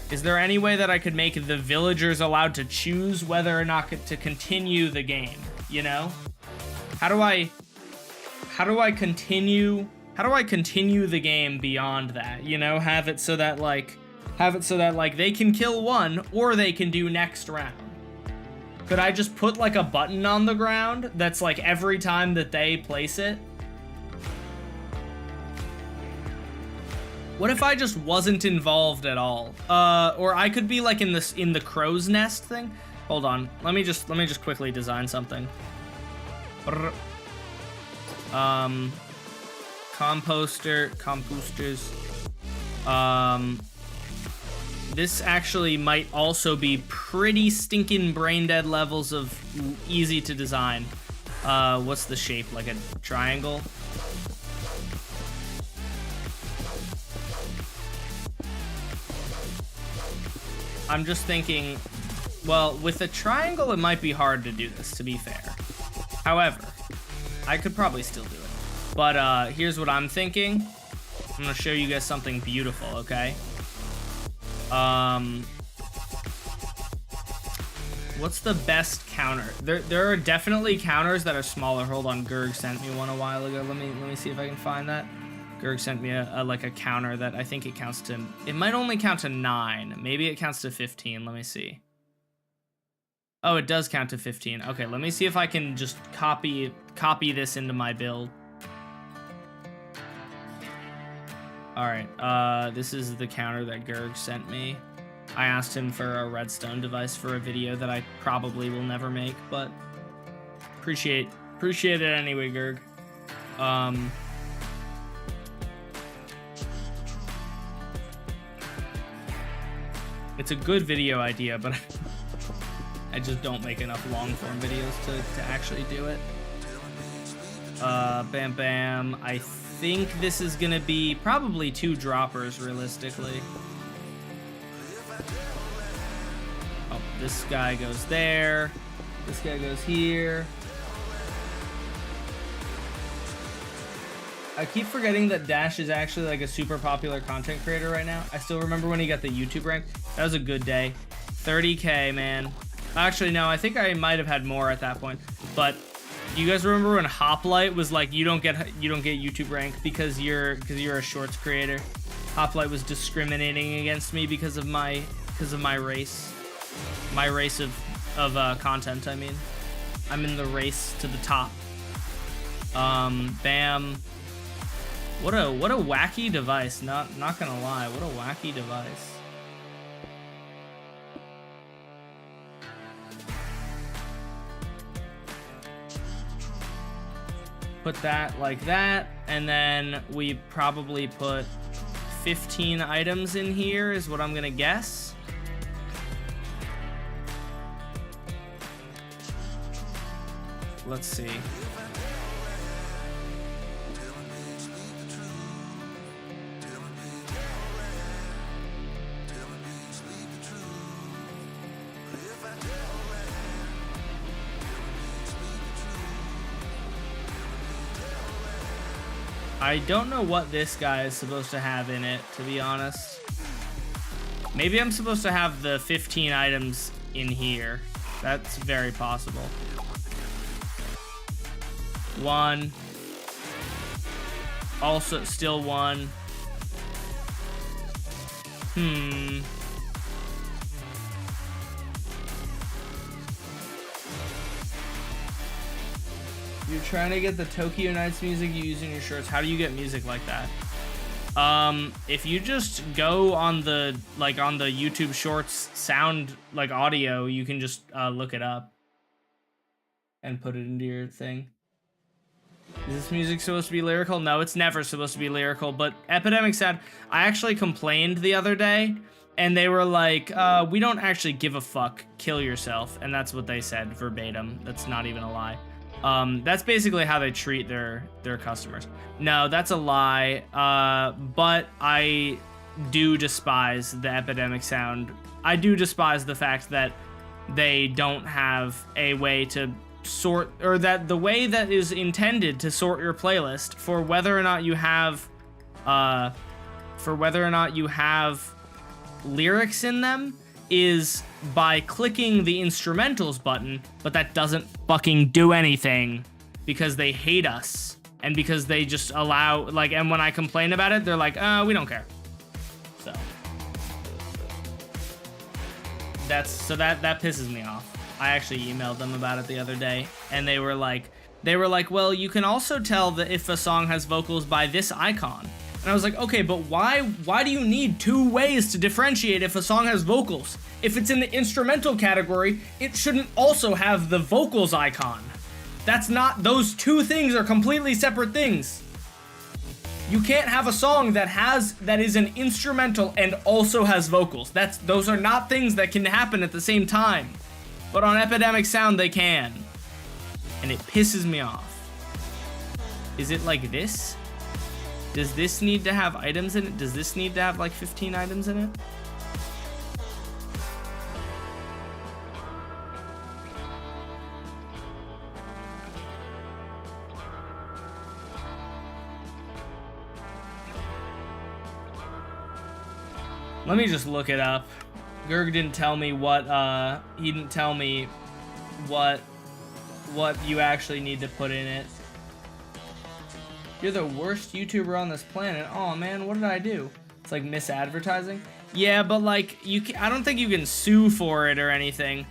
Is there any way that I could make the villagers allowed to choose whether or not to continue the game, you know? How do I continue the game beyond that, you know? Have it so that like they can kill one or they can do next round. Could I just put like a button on the ground that's like every time that they place it? What if I just wasn't involved at all? Or I could be like in the crow's nest thing. Hold on. Let me just quickly design something. Composters. This actually might also be pretty stinking brain dead levels of easy to design. What's the shape? Like a triangle? I'm just thinking, well, with a triangle, it might be hard to do this, to be fair. However, I could probably still do it. But here's what I'm thinking. I'm gonna show you guys something beautiful, okay? What's the best counter? There are definitely counters that are smaller. Hold on, Gerg sent me one a while ago. Let me see if I can find that. Gerg sent me a counter that I think it counts to. It might only count to 9. Maybe it counts to 15. Let me see. Oh, it does count to 15. Okay, let me see if I can just copy this into my build. All right, this is the counter that Gerg sent me. I asked him for a Redstone device for a video that I probably will never make, but appreciate it anyway, Gerg. It's a good video idea, but I just don't make enough long-form videos to actually do it. Bam bam. I think this is gonna be probably 2 droppers realistically. Oh, this guy goes there. This guy goes here. I keep forgetting that Dash is actually like a super popular content creator right now. I still remember when he got the YouTube rank. That was a good day. 30K, man. Actually, no, I think I might have had more at that point. But you guys remember when Hoplite was like, you don't get YouTube rank because you're a shorts creator? Hoplite was discriminating against me because of my race. My race of content, I mean. I'm in the race to the top. Bam. What a wacky device. Not gonna lie, what a wacky device. Put that like that, and then we probably put 15 items in here is what I'm gonna guess. Let's see. I don't know what this guy is supposed to have in it, to be honest. Maybe I'm supposed to have the 15 items in here. That's very possible. 1. Also, still 1. You're trying to get the Tokyo Nights music you use in your shorts. How do you get music like that? If you just go on the YouTube Shorts sound audio, you can just look it up and put it into your thing. Is this music supposed to be lyrical? No, it's never supposed to be lyrical, but Epidemic said, I actually complained the other day, and they were like, we don't actually give a fuck, kill yourself, and that's what they said verbatim. That's not even a lie. That's basically how they treat their customers. No, that's a lie, but I do despise the Epidemic sound. I do despise the fact that they don't have a way to sort, or that the way that is intended to sort your playlist for whether or not you have lyrics in them is by clicking the instrumentals button, but that doesn't fucking do anything because they hate us and because they just allow, and when I complain about it, they're like, we don't care. So that pisses me off. I actually emailed them about it the other day, and they were like, well, you can also tell that if a song has vocals by this icon. And I was like, okay, but why do you need 2 ways to differentiate if a song has vocals? If it's in the instrumental category, it shouldn't also have the vocals icon. That's not, those 2 things are completely separate things. You can't have a song that is an instrumental and also has vocals. Those are not things that can happen at the same time. But on Epidemic Sound, they can. And it pisses me off. Is it like this? Does this need to have items in it? Does this need to have 15 items in it? Let me just look it up. Gerg didn't tell me what, he didn't tell me what you actually need to put in it. You're the worst YouTuber on this planet. Oh man, what did I do? It's like misadvertising. Yeah, but like I don't think you can sue for it or anything.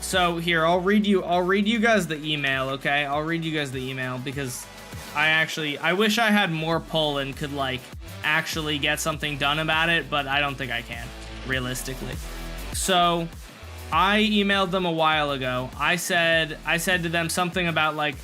So here, I'll read you guys the email, okay? I'll read you guys the email because I wish I had more pull and could like actually get something done about it, but I don't think I can, realistically. So I emailed them a while ago. I said to them something about like,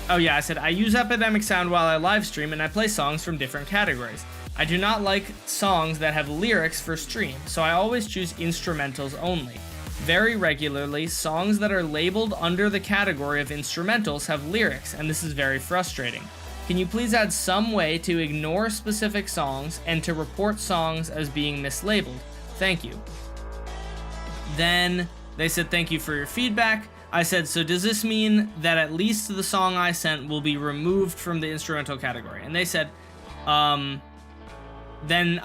oh yeah, I said, I use Epidemic sound while I live stream and I play songs from different categories. I do not like songs that have lyrics for stream, so I always choose instrumentals only. Very regularly, songs that are labeled under the category of instrumentals have lyrics, and this is very frustrating. Can you please add some way to ignore specific songs and to report songs as being mislabeled? Thank you. Then they said, thank you for your feedback. I said, so does this mean that at least the song I sent will be removed from the instrumental category? And they said, then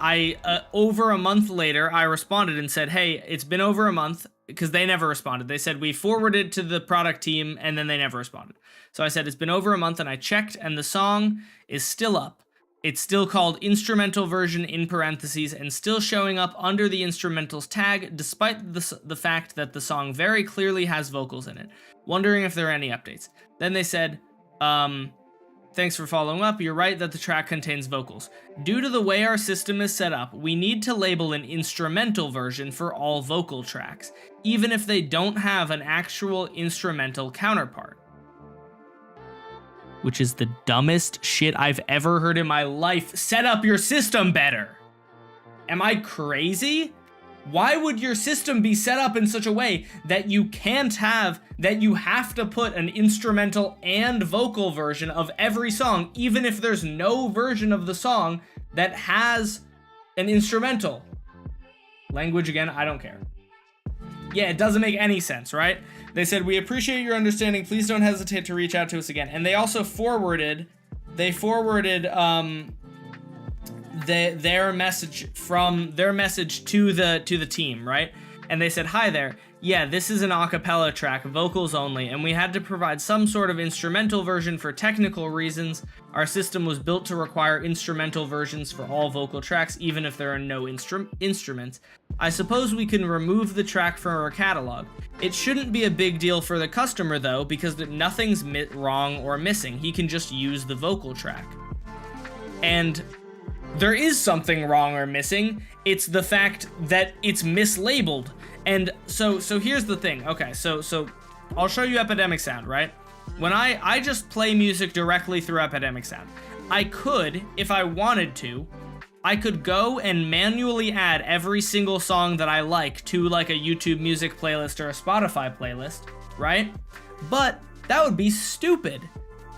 over a month later, I responded and said, hey, it's been over a month, because they never responded. They said, we forwarded to the product team, and then they never responded. So I said, it's been over a month, and I checked, and the song is still up. It's still called instrumental version in parentheses and still showing up under the instrumentals tag, despite the fact that the song very clearly has vocals in it. Wondering if there are any updates. Then they said, thanks for following up. You're right that the track contains vocals. Due to the way our system is set up, we need to label an instrumental version for all vocal tracks, even if they don't have an actual instrumental counterpart. Which is the dumbest shit I've ever heard in my life. Set up your system better. Am I crazy? Why would your system be set up in such a way that you have to put an instrumental and vocal version of every song, even if there's no version of the song that has an instrumental? Language again, I don't care. Yeah, it doesn't make any sense, right? They said, we appreciate your understanding. Please don't hesitate to reach out to us again. And they also forwarded their message to the team, right? And they said, hi there. Yeah, this is an a cappella track, vocals only, and we had to provide some sort of instrumental version for technical reasons. Our system was built to require instrumental versions for all vocal tracks, even if there are no instruments. I suppose we can remove the track from our catalog. It shouldn't be a big deal for the customer though, because nothing's wrong or missing. He can just use the vocal track. And there is something wrong or missing. It's the fact that it's mislabeled. And so here's the thing. Okay, so I'll show you Epidemic sound, right? When I just play music directly through Epidemic sound. I could, if I wanted to, I could go and manually add every single song that I like to like a YouTube music playlist or a Spotify playlist, right? But that would be stupid.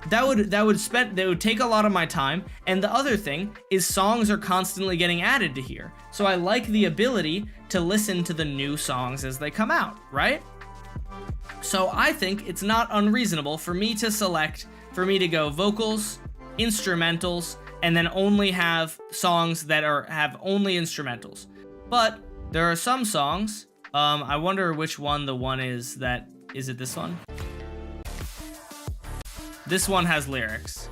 That would take a lot of my time, and the other thing is songs are constantly getting added to here. So I like the ability to listen to the new songs as they come out, right? So I think it's not unreasonable for me to go vocals, instrumentals, and then only have songs that have only instrumentals. But there are some songs, I wonder which one the one is it this one? This one has lyrics.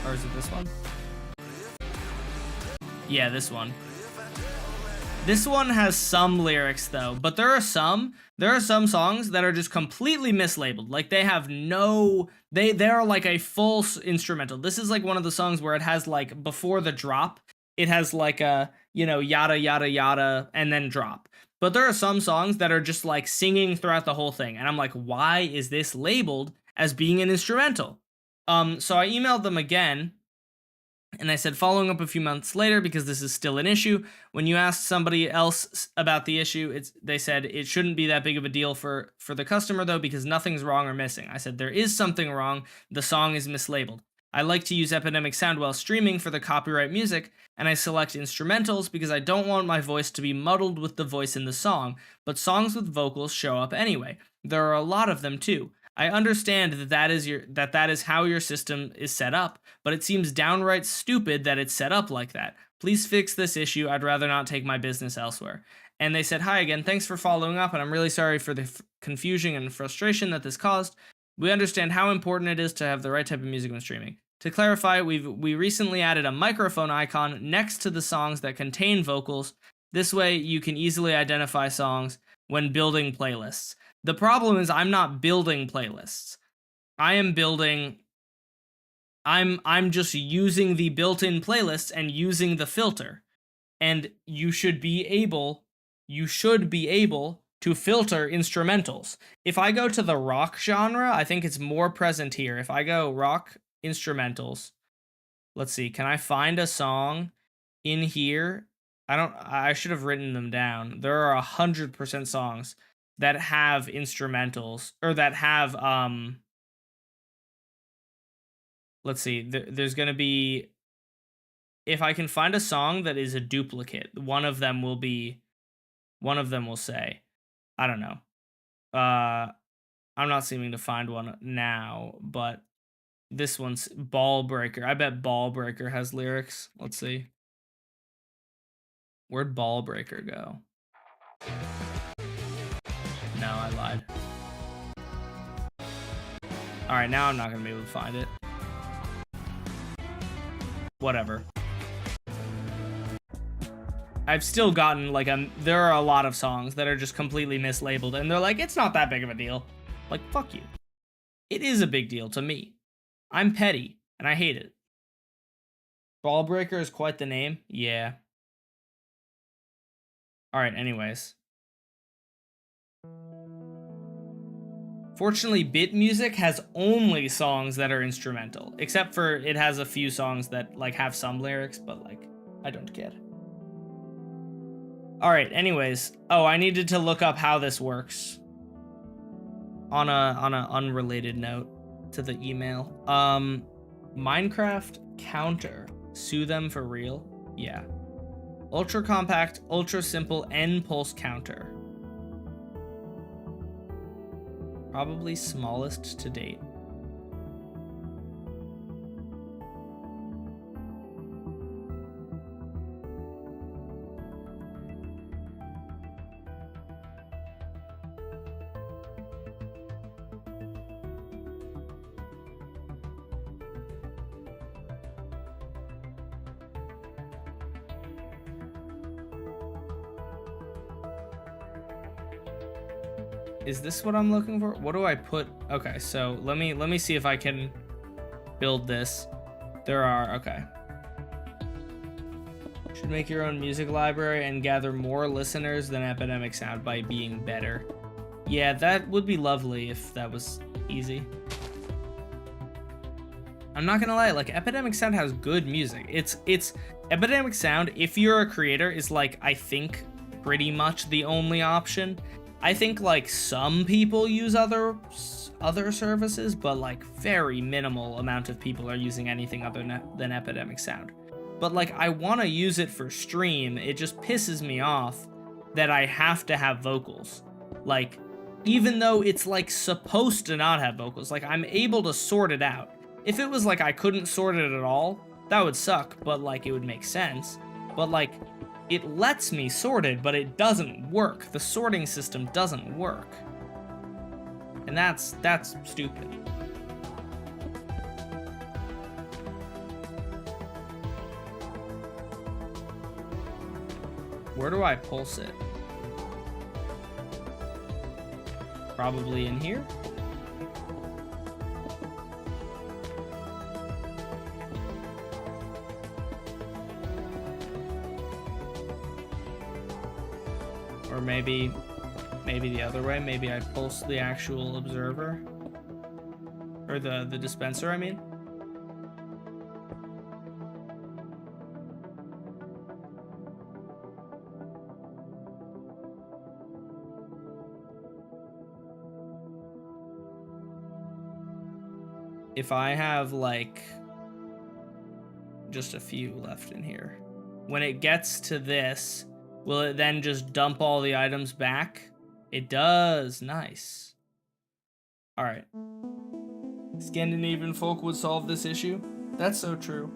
Or is it this one? Yeah, this one. This one has some lyrics though, but there are some songs that are just completely mislabeled. Like they have they're like a full instrumental. This is like one of the songs where it has like before the drop, it has like a, yada yada yada and then drop. But there are some songs that are just like singing throughout the whole thing. And I'm like, why is this labeled as being an instrumental? So I emailed them again. And I said, following up a few months later, because this is still an issue, when you asked somebody else about the issue, they said it shouldn't be that big of a deal for the customer, though, because nothing's wrong or missing. I said, there is something wrong. The song is mislabeled. I like to use Epidemic sound while streaming for the copyright music, and I select instrumentals because I don't want my voice to be muddled with the voice in the song, but songs with vocals show up anyway. There are a lot of them, too. I understand that that is how your system is set up, but it seems downright stupid that it's set up like that. Please fix this issue. I'd rather not take my business elsewhere. And they said, "Hi again. Thanks for following up, and I'm really sorry for the confusion and frustration that this caused. We understand how important it is to have the right type of music when streaming. To clarify, we recently added a microphone icon next to the songs that contain vocals. This way, you can easily identify songs when building playlists." The problem is I'm not building playlists. I'm just using the built-in playlists and using the filter. And you should be able to filter instrumentals. If I go to the rock genre, I think it's more present here. If I go rock instrumentals, let's see, can I find a song in here? I should have written them down. There are 100% songs that have instrumentals, or that have let's see, there's gonna be, if I can find a song that is a duplicate, one of them will say, I don't know, I'm not seeming to find one now, but this one's Ball Breaker. I bet Ball Breaker has lyrics. Let's see, where'd Ball Breaker go? No, I lied. Alright, now I'm not gonna be able to find it. Whatever. I've still gotten, like, there are a lot of songs that are just completely mislabeled, and they're like, it's not that big of a deal. Like, fuck you. It is a big deal to me. I'm petty, and I hate it. Ball Breaker is quite the name? Yeah. Alright, anyways. Fortunately, Bit Music has only songs that are instrumental, except for it has a few songs that, like, have some lyrics, but, like, I don't care. Alright, anyways. Oh, I needed to look up how this works. On a unrelated note to the email. Minecraft counter. Sue them for real? Yeah. Ultra compact, ultra simple, N pulse counter. Probably smallest to date. Is this what I'm looking for? What do I put? Okay, so let me see if I can build this. There are, okay. Should make your own music library and gather more listeners than Epidemic Sound by being better. Yeah, that would be lovely if that was easy. I'm not gonna lie, like, Epidemic Sound has good music. It's Epidemic Sound, if you're a creator, is, like, I think pretty much the only option. I think, like, some people use other services, but, like, very minimal amount of people are using anything other than Epidemic Sound. But, like, I want to use it for stream. It just pisses me off that I have to have vocals. Like, even though it's, like, supposed to not have vocals, like, I'm able to sort it out. If it was, like, I couldn't sort it at all, that would suck, but, like, it would make sense. But, like, it lets me sort it, but it doesn't work. The sorting system doesn't work. And that's stupid. Where do I pulse it? Probably in here? Or maybe the other way. Maybe I pulse the actual observer. Or the dispenser, I mean. If I have, like, just a few left in here, when it gets to this, will it then just dump all the items back? It does. Nice. All right. Scandinavian folk would solve this issue. That's so true.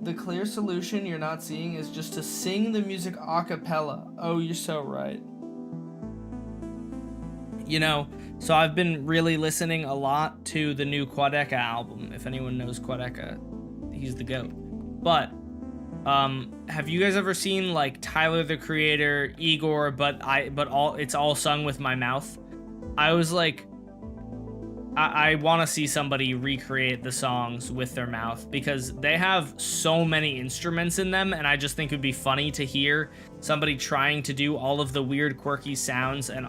The clear solution you're not seeing is just to sing the music a cappella. Oh, you're so right. You know, so I've been really listening a lot to the new Quadeca album. If anyone knows Quadeca, he's the GOAT. But have you guys ever seen like Tyler the Creator, Igor, but it's all sung with my mouth? I was like, I want to see somebody recreate the songs with their mouth, because they have so many instruments in them, and I just think it would be funny to hear somebody trying to do all of the weird, quirky sounds and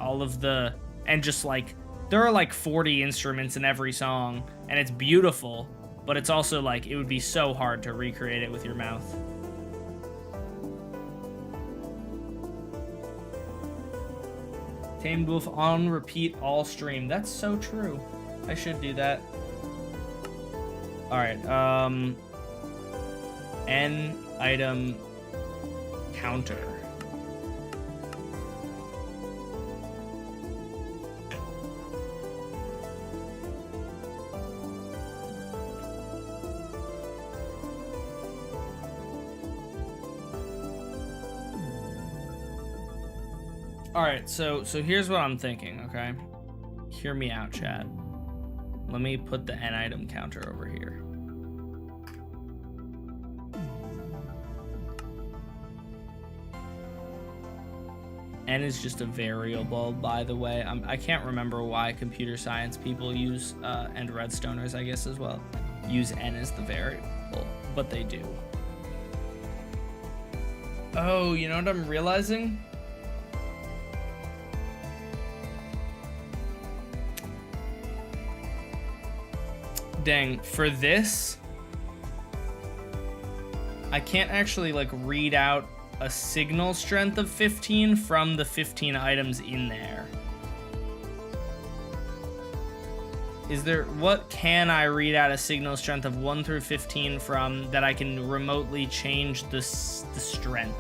just like, there are like 40 instruments in every song, and it's beautiful, but it's also like, it would be so hard to recreate it with your mouth. Tamed Wolf on repeat all stream. That's so true. I should do that. Alright, N item counter. Alright, so here's what I'm thinking, okay? Hear me out, chat. Let me put the N item counter over here. N is just a variable, by the way. I can't remember why computer science people use, and Redstoners, I guess, as well, use N as the variable, but they do. Oh, you know what I'm realizing? Dang, for this, I can't actually like read out a signal strength of 15 from the 15 items in there. What can I read out a signal strength of 1 through 15 from that I can remotely change the strength?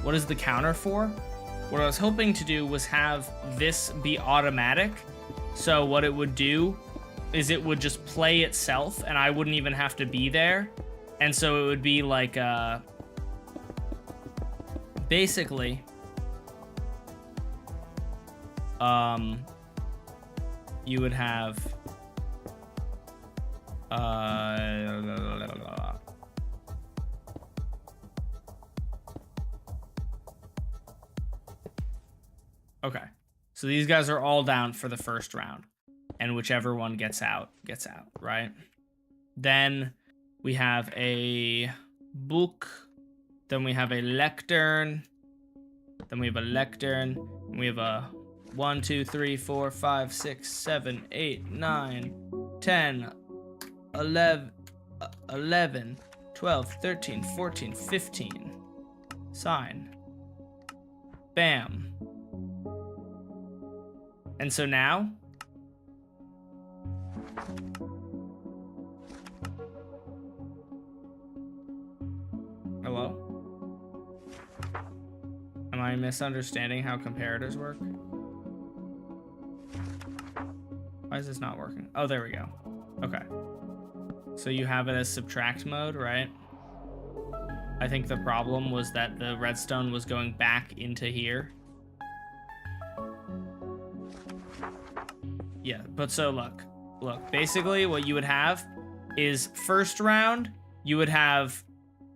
What is the counter for? What I was hoping to do was have this be automatic. So what it would do is it would just play itself and I wouldn't even have to be there. And so it would be like, basically, you would have, okay, so these guys are all down for the first round, and whichever one gets out, right? Then we have a book, then we have a lectern, then we have a lectern, and we have a 1, 2, 3, 4, 5, 6, 7, 8, 9, 10, 11, 12, 13, 14, 15. Sign. Bam. And so now, hello? Am I misunderstanding how comparators work? Why is this not working? Oh, there we go. Okay. So you have it as subtract mode, right? I think the problem was that the redstone was going back into here. Yeah, but so look, basically what you would have is first round, you would have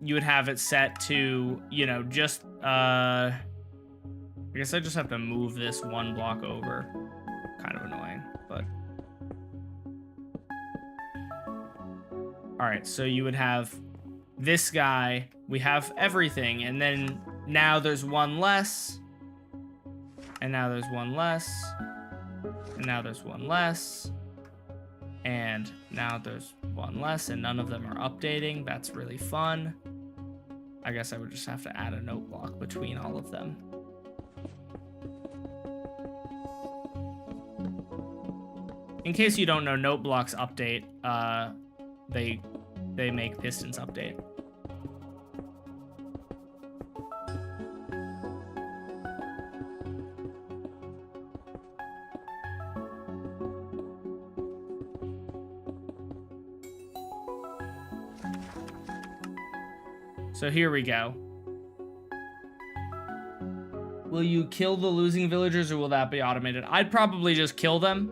it set to, you know, just, I guess I just have to move this one block over. Kind of annoying, but. All right, so you would have this guy, we have everything, and then now there's one less, and now there's one less, and now there's one less, and now there's one less, and none of them are updating. That's really fun. I guess I would just have to add a note block between all of them. In case you don't know, note blocks update. They make pistons update. So here we go. Will you kill the losing villagers or will that be automated? I'd probably just kill them.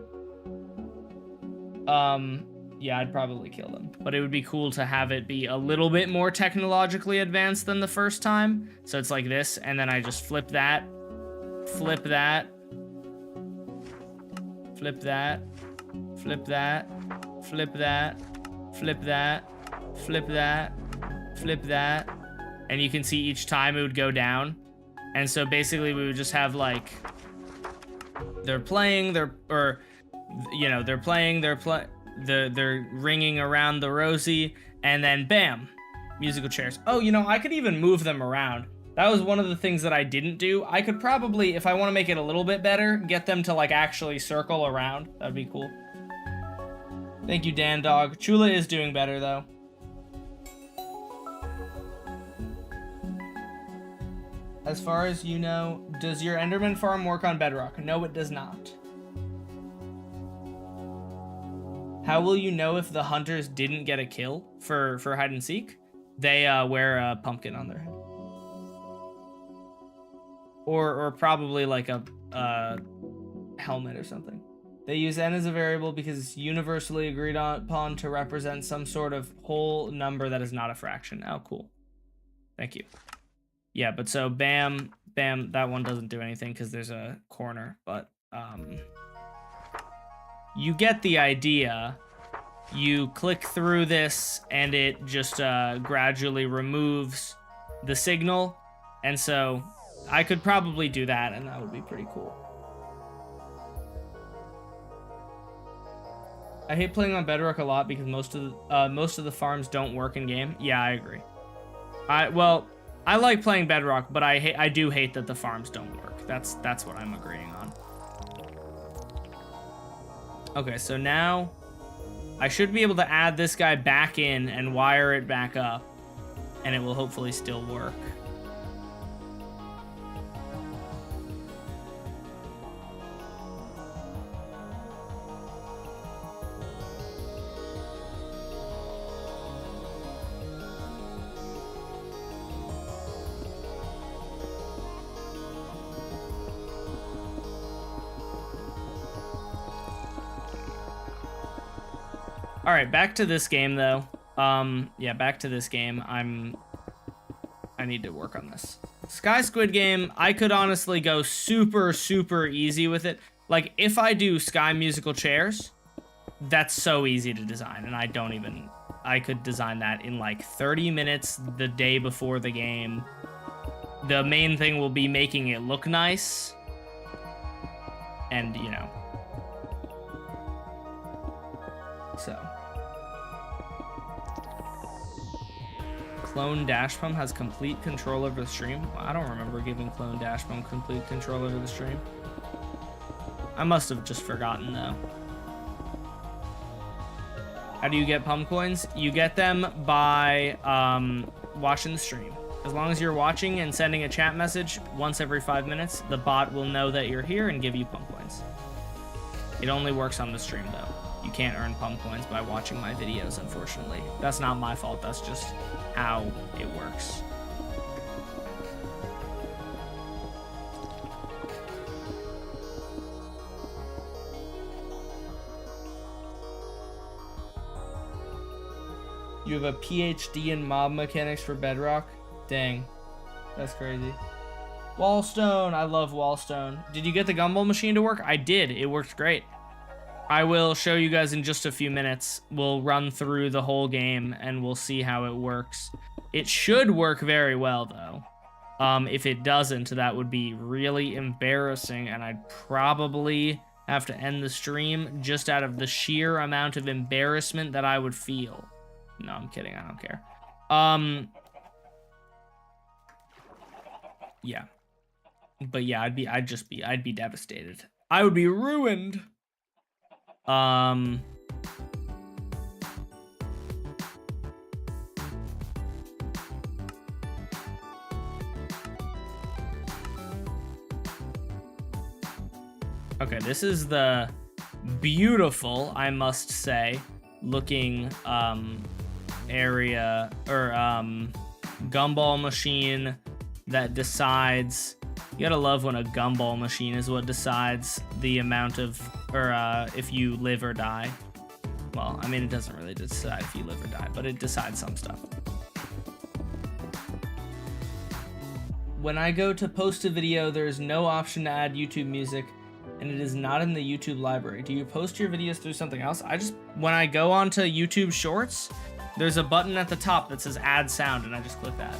Yeah, I'd probably kill them. But it would be cool to have it be a little bit more technologically advanced than the first time. So it's like this, and then I just flip that, flip that, flip that, flip that, flip that, flip that, flip that, flip that. And you can see each time it would go down. And so basically we would just have like, they're playing, they're ringing around the rosy, and then bam, musical chairs. Oh, you know, I could even move them around. That was one of the things that I didn't do. I could probably, if I want to make it a little bit better, get them to like actually circle around. That'd be cool. Thank you, Dan Dog. Chula is doing better though. As far as you know, does your Enderman farm work on Bedrock? No, it does not. How will you know if the hunters didn't get a kill for hide and seek? They wear a pumpkin on their head. Or probably like a helmet or something. They use n as a variable because it's universally agreed upon to represent some sort of whole number that is not a fraction. Oh, cool. Thank you. Yeah, but so bam, bam, that one doesn't do anything because there's a corner, but you get the idea. You click through this and it just gradually removes the signal. And so I could probably do that and that would be pretty cool. I hate playing on Bedrock a lot because most of the farms don't work in game. Yeah, I agree. I like playing Bedrock, but I do hate that the farms don't work. That's what I'm agreeing on. Okay, so now I should be able to add this guy back in and wire it back up, and it will hopefully still work. All right, back to this game though. Yeah, back to this game. I need to work on this. Sky Squid game, I could honestly go super, super easy with it. Like, if I do Sky musical chairs, that's so easy to design, and I could design that in like 30 minutes the day before the game. The main thing will be making it look nice, and, you know. So. Clone Dashpum has complete control over the stream. I don't remember giving Clone Dashpum complete control over the stream. I must have just forgotten though. How do you get pump coins? You get them by watching the stream. As long as you're watching and sending a chat message once every 5 minutes, the bot will know that you're here and give you pump coins. It only works on the stream though. You can't earn pump coins by watching my videos, unfortunately. That's not my fault, that's just how it works. You have a PhD in mob mechanics for Bedrock? Dang, that's crazy. Wallstone, I love Wallstone. Did you get the Gumball machine to work? I did, it worked great. I will show you guys in just a few minutes. We'll run through the whole game and we'll see how it works. It should work very well though. If it doesn't, that would be really embarrassing and I'd probably have to end the stream just out of the sheer amount of embarrassment that I would feel. No, I'm kidding, I don't care. Yeah. But yeah, I'd be devastated. I would be ruined. Okay, this is the beautiful, I must say, looking area or gumball machine that decides. You gotta love when a gumball machine is what decides the amount of, or if you live or die. Well, I mean, it doesn't really decide if you live or die, but it decides some stuff. When I go to post a video, there is no option to add YouTube music, and it is not in the YouTube library. Do you post your videos through something else? When I go onto YouTube Shorts, there's a button at the top that says add sound, and I just click that.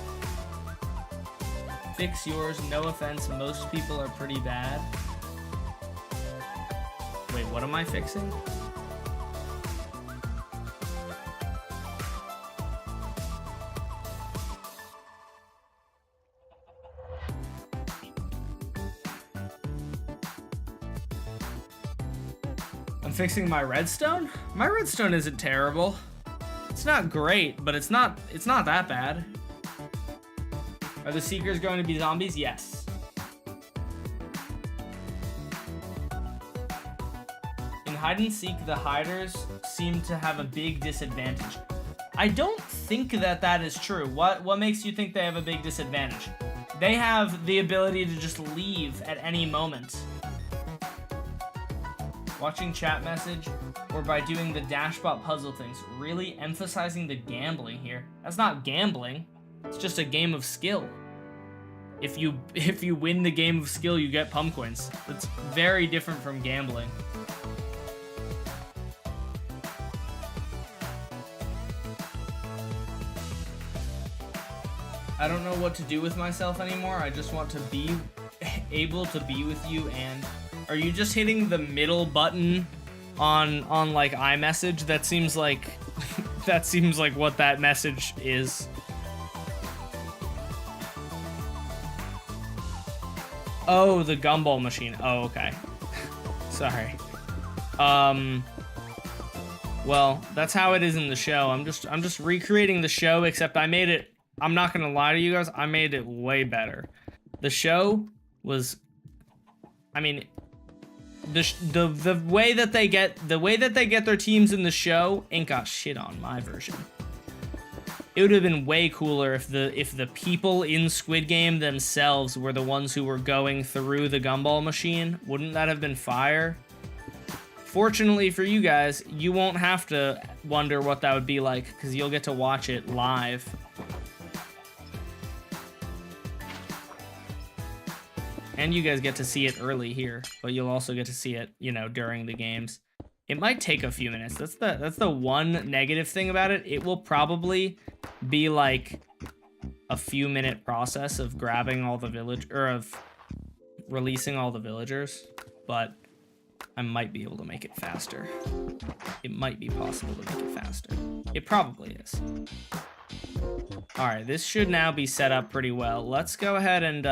Fix yours, no offense, most people are pretty bad. Wait, what am I fixing? I'm fixing my redstone? My redstone isn't terrible. It's not great, but it's not that bad. Are the seekers going to be zombies? Yes. In hide and seek, the hiders seem to have a big disadvantage. I don't think that is true. What makes you think they have a big disadvantage? They have the ability to just leave at any moment. Watching chat message, or by doing the Dashbot puzzle things, really emphasizing the gambling here. That's not gambling. It's just a game of skill. If you win the game of skill, you get pumpkins. It's very different from gambling. I don't know what to do with myself anymore. I just want to be able to be with you. And are you just hitting the middle button on like iMessage? That seems like that seems like what that message is. Oh, the gumball machine. Oh, okay. Sorry. Well, that's how it is in the show. I'm just recreating the show, except I made it, I'm not gonna lie to you guys, I made it way better. The show was, I mean, the way that they get their teams in the show ain't got shit on my version. It would have been way cooler if the people in Squid Game themselves were the ones who were going through the gumball machine. Wouldn't that have been fire? Fortunately for you guys, you won't have to wonder what that would be like, because you'll get to watch it live. And you guys get to see it early here, but you'll also get to see it, you know, during the games. It might take a few minutes. That's the one negative thing about it. It will probably be like a few minute process of grabbing all the of releasing all the villagers, but I might be able to make it faster. It might be possible to make it faster. It probably is. All right, this should now be set up pretty well. Let's go ahead and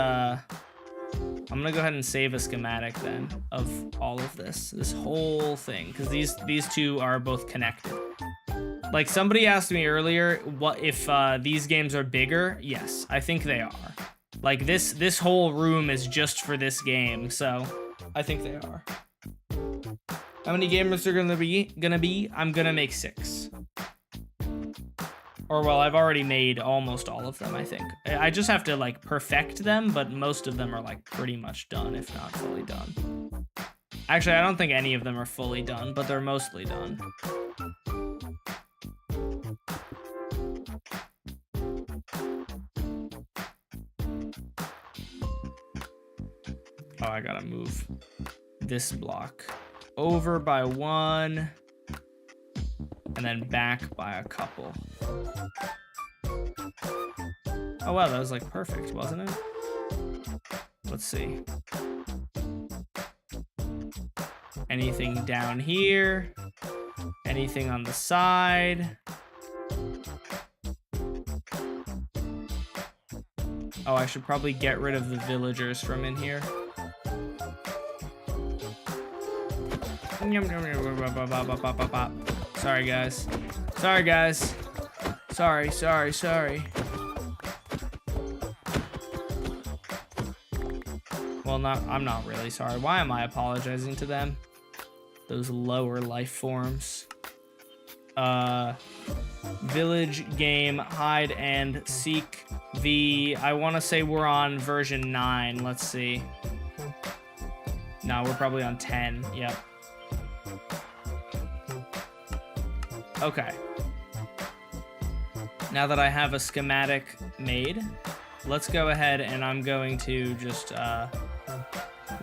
I'm gonna go ahead and save a schematic then of all of this whole thing, because these two are both connected. Like somebody asked me earlier, what if these games are bigger? Yes, I think they are. Like this whole room is just for this game, so I think they are. How many gamers are gonna be? I'm gonna make 6. Or, well, I've already made almost all of them, I think. I just have to, like, perfect them, but most of them are, like, pretty much done, if not fully done. Actually, I don't think any of them are fully done, but they're mostly done. Oh, I gotta move this block over by 1. And then back by a couple. Oh wow, that was like perfect, wasn't it? Let's see. Anything down here? Anything on the side? Oh, I should probably get rid of the villagers from in here. Sorry, guys. Sorry, guys. Sorry. Well, I'm not really sorry. Why am I apologizing to them? Those lower life forms. Village game hide and seek v. I want to say we're on version 9. Let's see. No, we're probably on 10. Yep. Okay. Now that I have a schematic made, let's go ahead and I'm going to just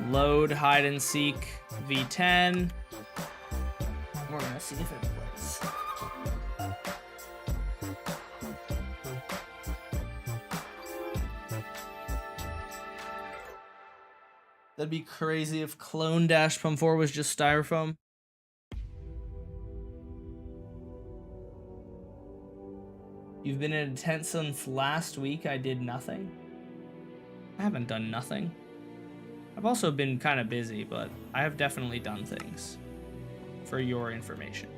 load hide and seek v10. We're gonna see if it plays. That'd be crazy if clone -pum4 was just styrofoam. You've been in a tent since last week. I did nothing. I haven't done nothing. I've also been kind of busy, but I have definitely done things for your information.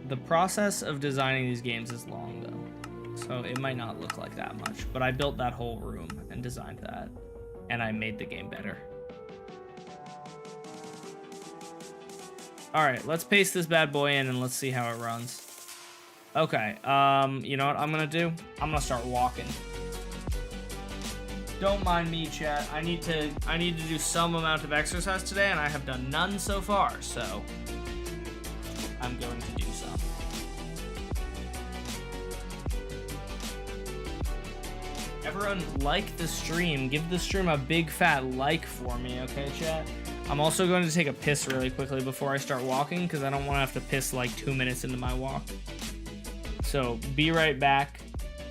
The process of designing these games is long, though, so it might not look like that much, but I built that whole room and designed that, and I made the game better. All right, let's paste this bad boy in and let's see how it runs. Okay, you know what I'm gonna do? I'm gonna start walking. Don't mind me, chat. I need to do some amount of exercise today, and I have done none so far, so I'm going to do some. Everyone, like the stream. Give the stream a big fat like for me, okay, chat? I'm also going to take a piss really quickly before I start walking because I don't want to have to piss like 2 minutes into my walk. So be right back.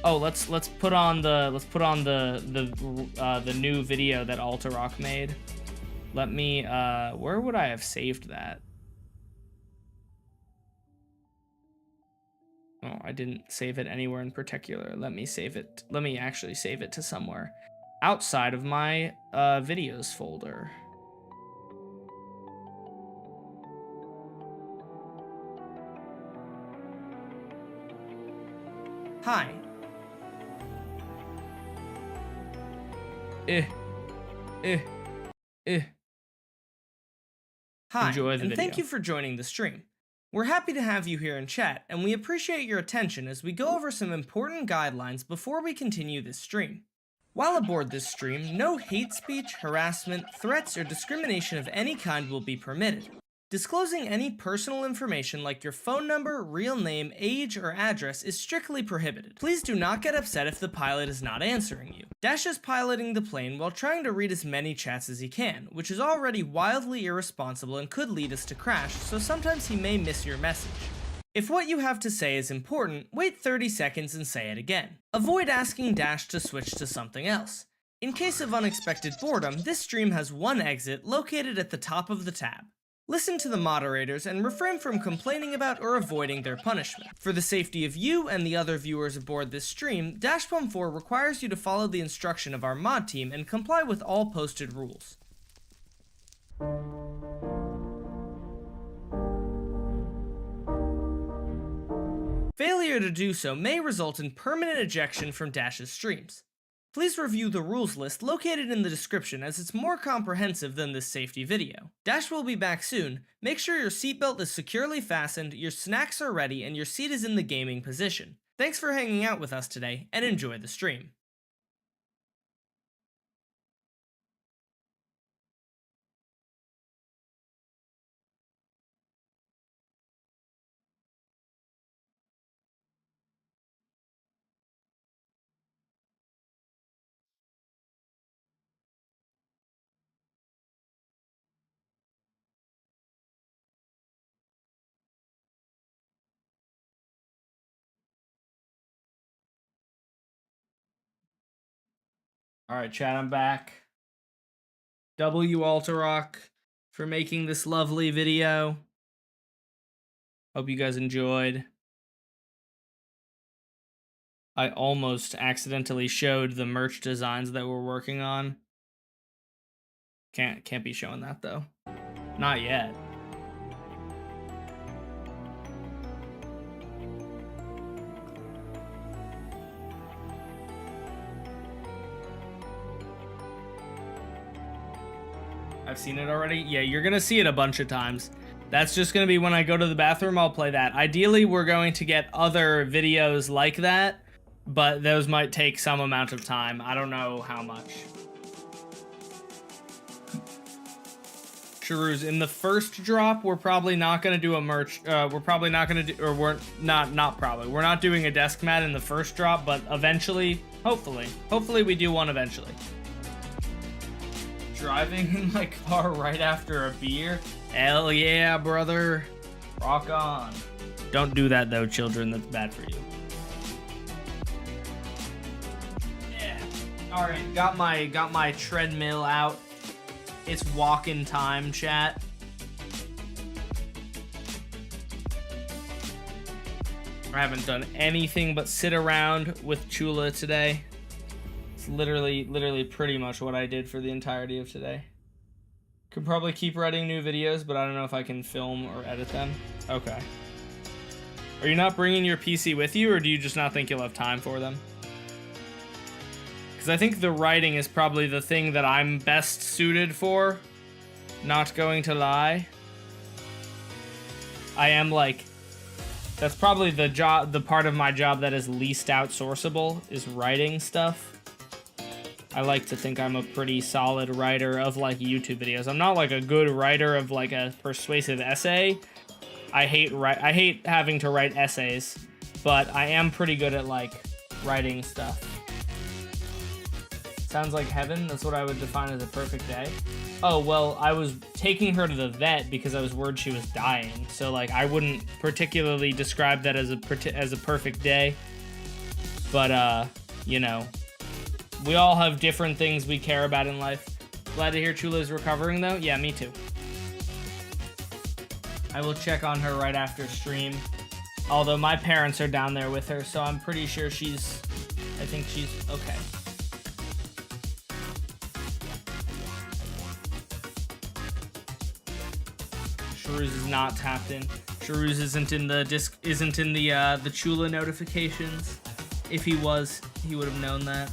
Oh, let's put on the new video that Alterock made. Let me where would I have saved that? Oh, I didn't save it anywhere in particular. Let me save it. Let me actually save it to somewhere outside of my videos folder. Hi. Hi, Enjoy the video. Thank you for joining the stream. We're happy to have you here in chat, and we appreciate your attention as we go over some important guidelines before we continue this stream. While aboard this stream, no hate speech, harassment, threats, or discrimination of any kind will be permitted. Disclosing any personal information like your phone number, real name, age, or address is strictly prohibited. Please do not get upset if the pilot is not answering you. Dash is piloting the plane while trying to read as many chats as he can, which is already wildly irresponsible and could lead us to crash, so sometimes he may miss your message. If what you have to say is important, wait 30 seconds and say it again. Avoid asking Dash to switch to something else. In case of unexpected boredom, this stream has one exit located at the top of the tab. Listen to the moderators and refrain from complaining about or avoiding their punishment. For the safety of you and the other viewers aboard this stream, -pum4 requires you to follow the instruction of our mod team and comply with all posted rules. Failure to do so may result in permanent ejection from Dash's streams. Please review the rules list located in the description as it's more comprehensive than this safety video. Dash will be back soon. Make sure your seatbelt is securely fastened, your snacks are ready, and your seat is in the gaming position. Thanks for hanging out with us today, and enjoy the stream. Alright, chat, I'm back. W Alterock for making this lovely video. Hope you guys enjoyed. I almost accidentally showed the merch designs that we're working on. Can't be showing that though. Not yet. I've seen it already. Yeah, you're gonna see it a bunch of times. That's just going to be when I go to the bathroom, I'll play that. Ideally, we're going to get other videos like that, but those might take some amount of time. I don't know how much. Charuz, in the first drop, we're probably not going to do a merch. We're probably not going to do, or we're not probably. We're not doing a desk mat in the first drop, but eventually, hopefully we do one eventually. Driving in my car right after a beer? Hell yeah, brother. Rock on. Don't do that though, children. That's bad for you. Yeah. All right, got my treadmill out. It's walking time, chat. I haven't done anything but sit around with Chula today. It's literally pretty much what I did for the entirety of today. Could probably keep writing new videos, but I don't know if I can film or edit them. Okay. Are you not bringing your PC with you, or do you just not think you'll have time for them? Because I think the writing is probably the thing that I'm best suited for. Not going to lie. I am like... That's probably the part of my job that is least outsourceable, is writing stuff. I like to think I'm a pretty solid writer of like YouTube videos. I'm not like a good writer of like a persuasive essay. I hate having to write essays, but I am pretty good at like writing stuff. Sounds like heaven. That's what I would define as a perfect day. Oh, well, I was taking her to the vet because I was worried she was dying. So like I wouldn't particularly describe that as a perfect day. But you know, we all have different things we care about in life. Glad to hear Chula's recovering, though. Yeah, me too. I will check on her right after stream. Although my parents are down there with her, so I'm pretty sure I think she's okay. Charuz is not tapped in. Charuz isn't in the Chula notifications. If he was, he would have known that.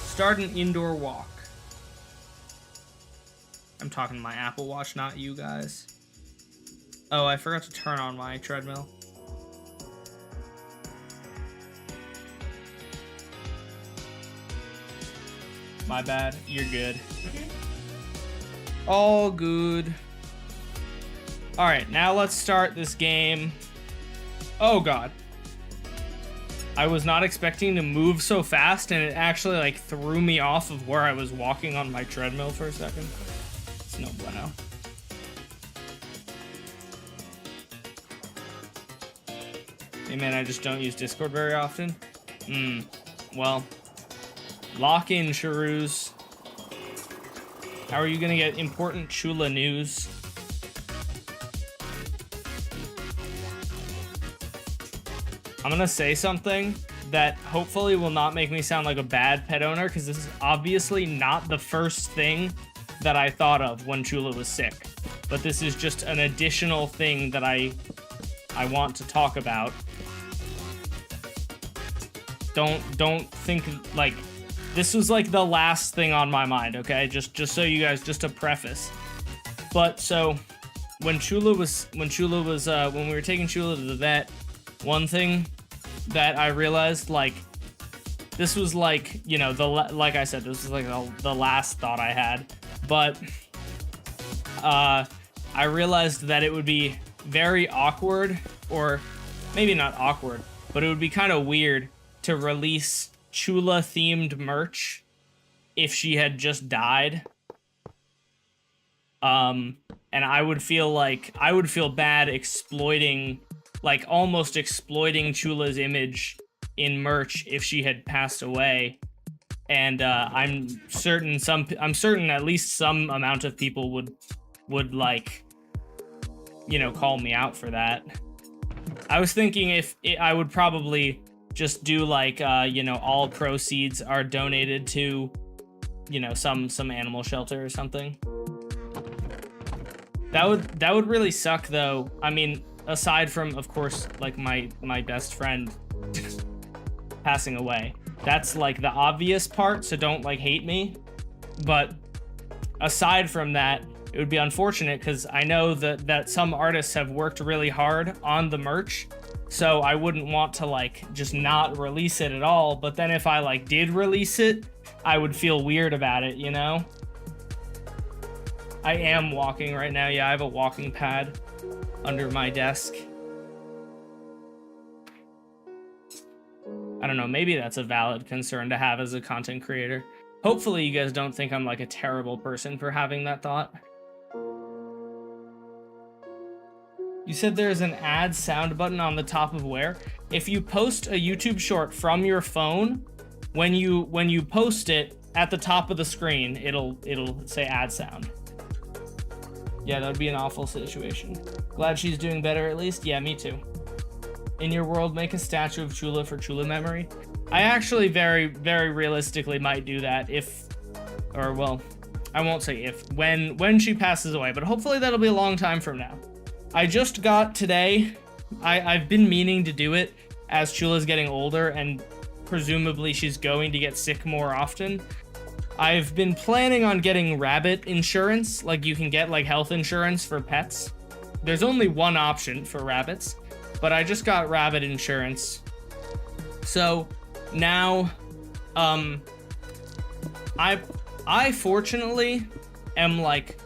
Start an indoor walk. I'm talking to my Apple Watch, not you guys. Oh, I forgot to turn on my treadmill. My bad. You're good. All good. Alright, now let's start this game. Oh god. I was not expecting to move so fast, and it actually like threw me off of where I was walking on my treadmill for a second. It's no bueno. Hey man, I just don't use Discord very often. Well, lock in, Charuz. How are you gonna get important Chula news? I'm gonna say something that hopefully will not make me sound like a bad pet owner, because this is obviously not the first thing that I thought of when Chula was sick. But this is just an additional thing that I want to talk about. Don't think like this was like the last thing on my mind, okay? Just so you guys, just to preface. But so when we were taking Chula to the vet, one thing that I realized, like, this was like, you know, like I said, this was like the last thought I had, but I realized that it would be very awkward, or maybe not awkward, but it would be kind of weird to release Chula themed merch if she had just died. And I would feel bad exploiting, like almost exploiting Chula's image in merch if she had passed away. And I'm certain at least some amount of people would like, you know, call me out for that. I was thinking I would probably just do like, you know, all proceeds are donated to, you know, some animal shelter or something. That would really suck though. I mean, aside from, of course, like my best friend passing away. That's like the obvious part, so don't like hate me. But aside from that, It would be unfortunate because I know that some artists have worked really hard on the merch, so I wouldn't want to like just not release it at all. But then if I like did release it, I would feel weird about it, you know? I am walking right now. Yeah, I have a walking pad under my desk. I don't know, maybe that's a valid concern to have as a content creator. Hopefully you guys don't think I'm like a terrible person for having that thought. You said there's an add sound button on the top of where? If you post a YouTube short from your phone, when you post it at the top of the screen, it'll say add sound. Yeah, that would be an awful situation. Glad she's doing better at least. Yeah, me too. In your world, make a statue of Chula for Chula memory. I actually very, very realistically might do that well, I won't say if, when she passes away, but hopefully that'll be a long time from now. I just got today, I've been meaning to do it as Chula's getting older and presumably she's going to get sick more often. I've been planning on getting rabbit insurance, like you can get like health insurance for pets. There's only one option for rabbits, but I just got rabbit insurance. So now, I fortunately am like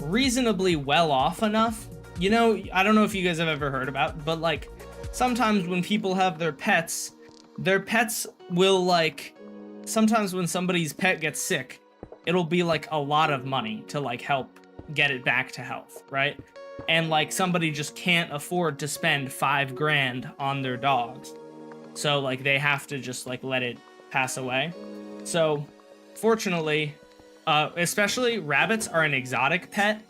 reasonably well off enough. You know, I don't know if you guys have ever heard about, but like sometimes when people have their pets will like, sometimes when somebody's pet gets sick, it'll be like a lot of money to like help get it back to health, right? And like somebody just can't afford to spend $5,000 on their dogs. So like they have to just like let it pass away. So fortunately, especially rabbits are an exotic pet.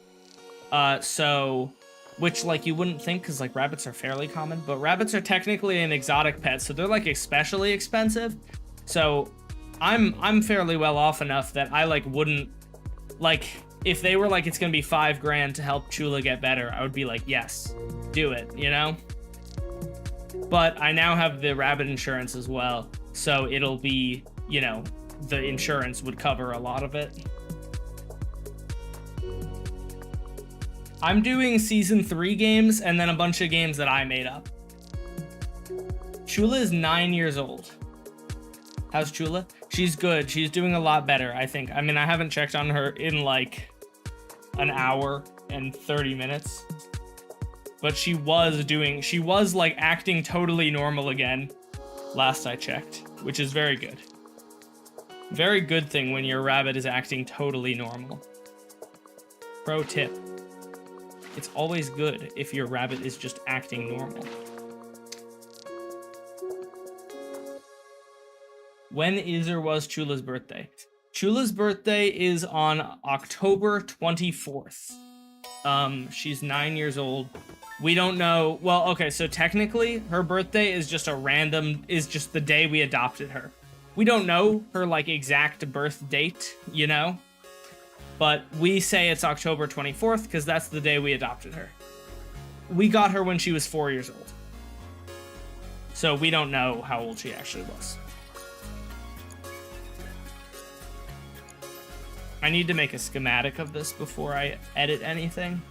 Which like you wouldn't think because like rabbits are fairly common, but rabbits are technically an exotic pet. So they're like especially expensive. So I'm fairly well off enough that I like wouldn't like, if they were like, it's gonna be $5,000 to help Chula get better, I would be like, yes, do it, you know? But I now have the rabbit insurance as well. So it'll be, you know, the insurance would cover a lot of it. I'm doing season 3 games and then a bunch of games that I made up. Chula is 9 years old. How's Chula? She's good. She's doing a lot better, I think. I mean, I haven't checked on her in like an hour and 30 minutes. But she was like acting totally normal again last I checked, which is very good. Very good thing when your rabbit is acting totally normal. Pro tip. It's always good if your rabbit is just acting normal. When is or was Chula's birthday? Chula's birthday is on October 24th. She's 9 years old. We don't know. Well, okay, so technically her birthday is just just the day we adopted her. We don't know her like exact birth date, you know? But we say it's October 24th because that's the day we adopted her. We got her when she was 4 years old. So we don't know how old she actually was. I need to make a schematic of this before I edit anything.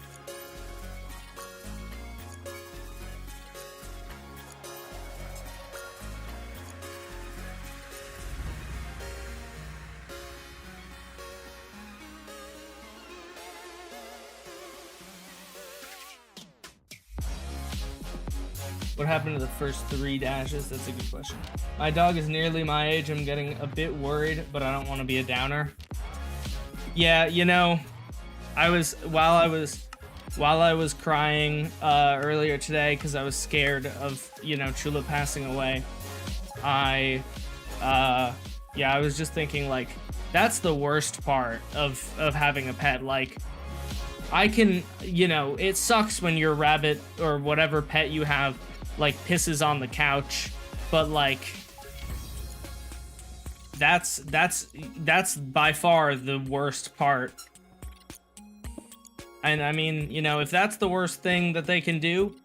What happened to the first 3 dashes? That's a good question. My dog is nearly my age. I'm getting a bit worried, but I don't want to be a downer. Yeah, you know, while I was crying earlier today because I was scared of, you know, Chula passing away, I was just thinking like that's the worst part of having a pet. Like I can, you know, it sucks when your rabbit or whatever pet you have like pisses on the couch, but like that's by far the worst part. And I mean, you know, if that's the worst thing that they can do,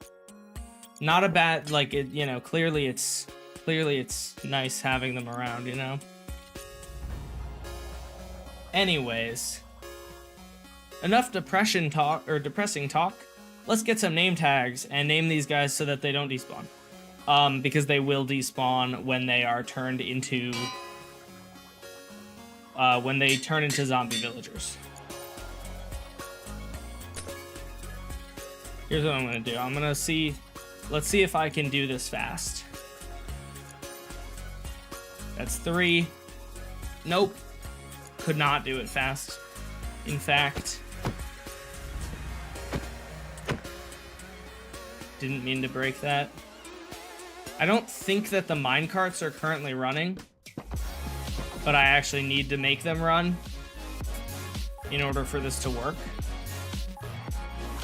not a bad, like it, you know, clearly it's nice having them around, you know. Anyways, enough depressing talk. Let's get some name tags and name these guys so that they don't despawn. Because they will despawn when they are turned into... when they turn into zombie villagers. Here's what I'm gonna do. I'm gonna see... Let's see if I can do this fast. That's 3. Nope. Could not do it fast. In fact... Didn't mean to break that. I don't think that the minecarts are currently running, but I actually need to make them run in order for this to work.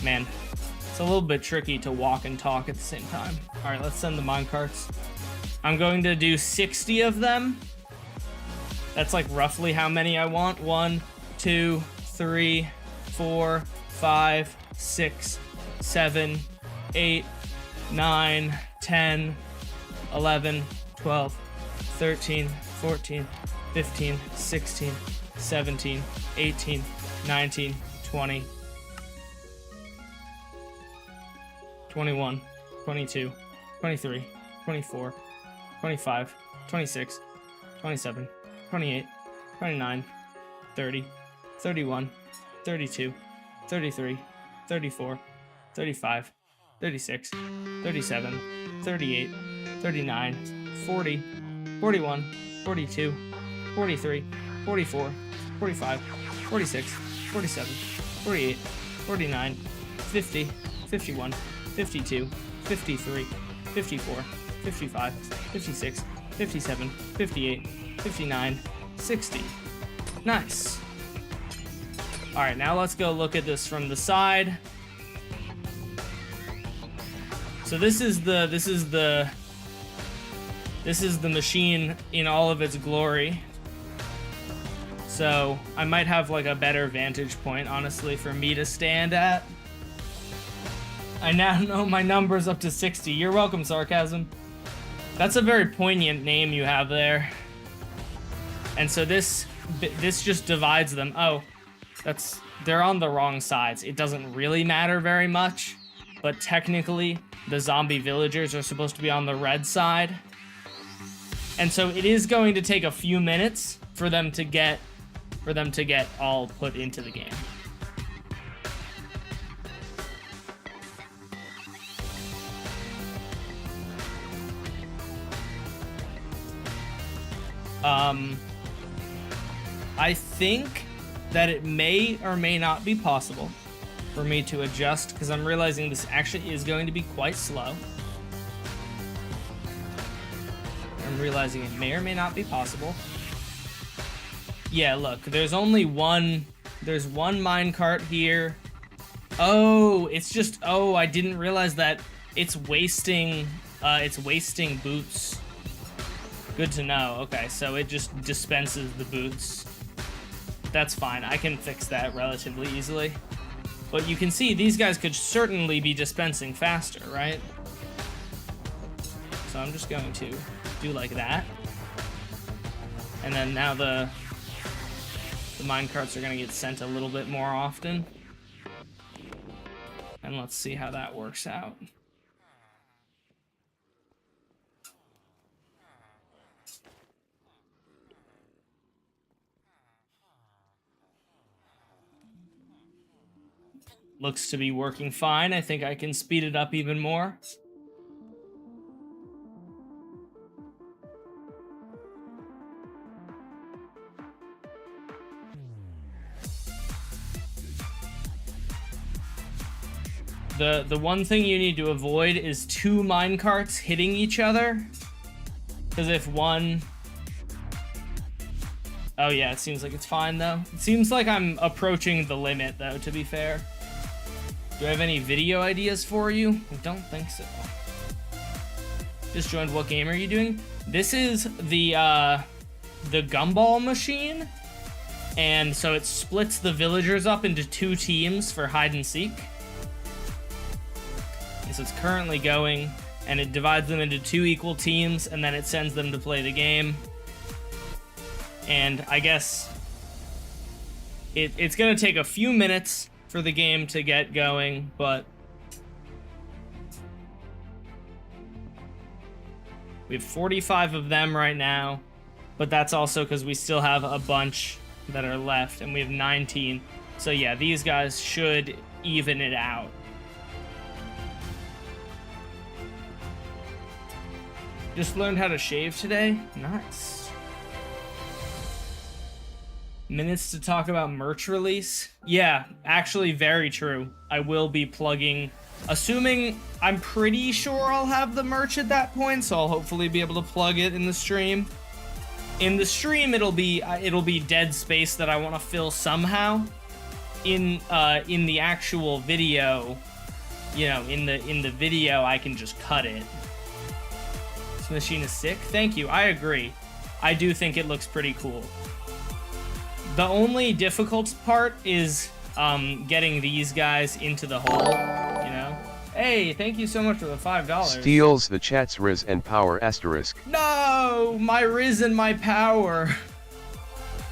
Man, it's a little bit tricky to walk and talk at the same time. All right, let's send the minecarts. I'm going to do 60 of them. That's like roughly how many I want. 1, 2, 3, 4, 5, 6, 7, 8, 9, 10, 11, 12, 13, 14, 15, 16, 17, 18, 19, 20, 21, 22, 23, 24, 25, 26, 27, 28, 29, 30, 31, 32, 33, 34, 35, 36, 37, 38, 39, 40, 41, 42, 43, 44, 45, 46, 47, 48, 49, 50, 51, 52, 53, 54, 55, 56, 57, 58, 59, 60. Nice. All right, now let's go look at this from the side. So this is the machine in all of its glory. So I might have like a better vantage point, honestly, for me to stand at. I now know my number's up to 60. You're welcome, Sarcasm. That's a very poignant name you have there. And so this just divides them. Oh, they're on the wrong sides. It doesn't really matter very much, but technically the zombie villagers are supposed to be on the red side. And so it is going to take a few minutes for them to get all put into the game. I think that it may or may not be possible for me to adjust, because I'm realizing this actually is going to be quite slow. I'm realizing it may or may not be possible. Yeah, look, there's one minecart here. Oh, it's just, oh, I didn't realize that it's wasting boots. Good to know. Okay, so it just dispenses the boots. That's fine. I can fix that relatively easily. But you can see these guys could certainly be dispensing faster, right? So I'm just going to do like that. And then now the minecarts are going to get sent a little bit more often. And let's see how that works out. Looks to be working fine. I think I can speed it up even more. The one thing you need to avoid is 2 minecarts hitting each other. Because if one... Oh yeah, it seems like it's fine though. It seems like I'm approaching the limit though, to be fair. Do I have any video ideas for you? I don't think so. Just joined. What game are you doing? This is the Gumball machine. And so it splits the villagers up into 2 teams for hide and seek. And so it's currently going, and it divides them into 2 equal teams, and then it sends them to play the game. And I guess It's gonna take a few minutes for the game to get going, but we have 45 of them right now, but that's also because we still have a bunch that are left, and we have 19. So yeah, these guys should even it out. Just learned how to shave today. Nice. Minutes to talk about merch release. Yeah, actually very true. I will be plugging, assuming, I'm pretty sure I'll have the merch at that point, so I'll hopefully be able to plug it in the stream. In the stream, it'll be dead space that I want to fill somehow. In the actual video, you know, in the video, I can just cut it. This machine is sick. Thank you. I agree. I do think it looks pretty cool. The only difficult part is getting these guys into the hole, you know? Hey, thank you so much for the $5. Steals the chat's Riz and power asterisk. No, my Riz and my power.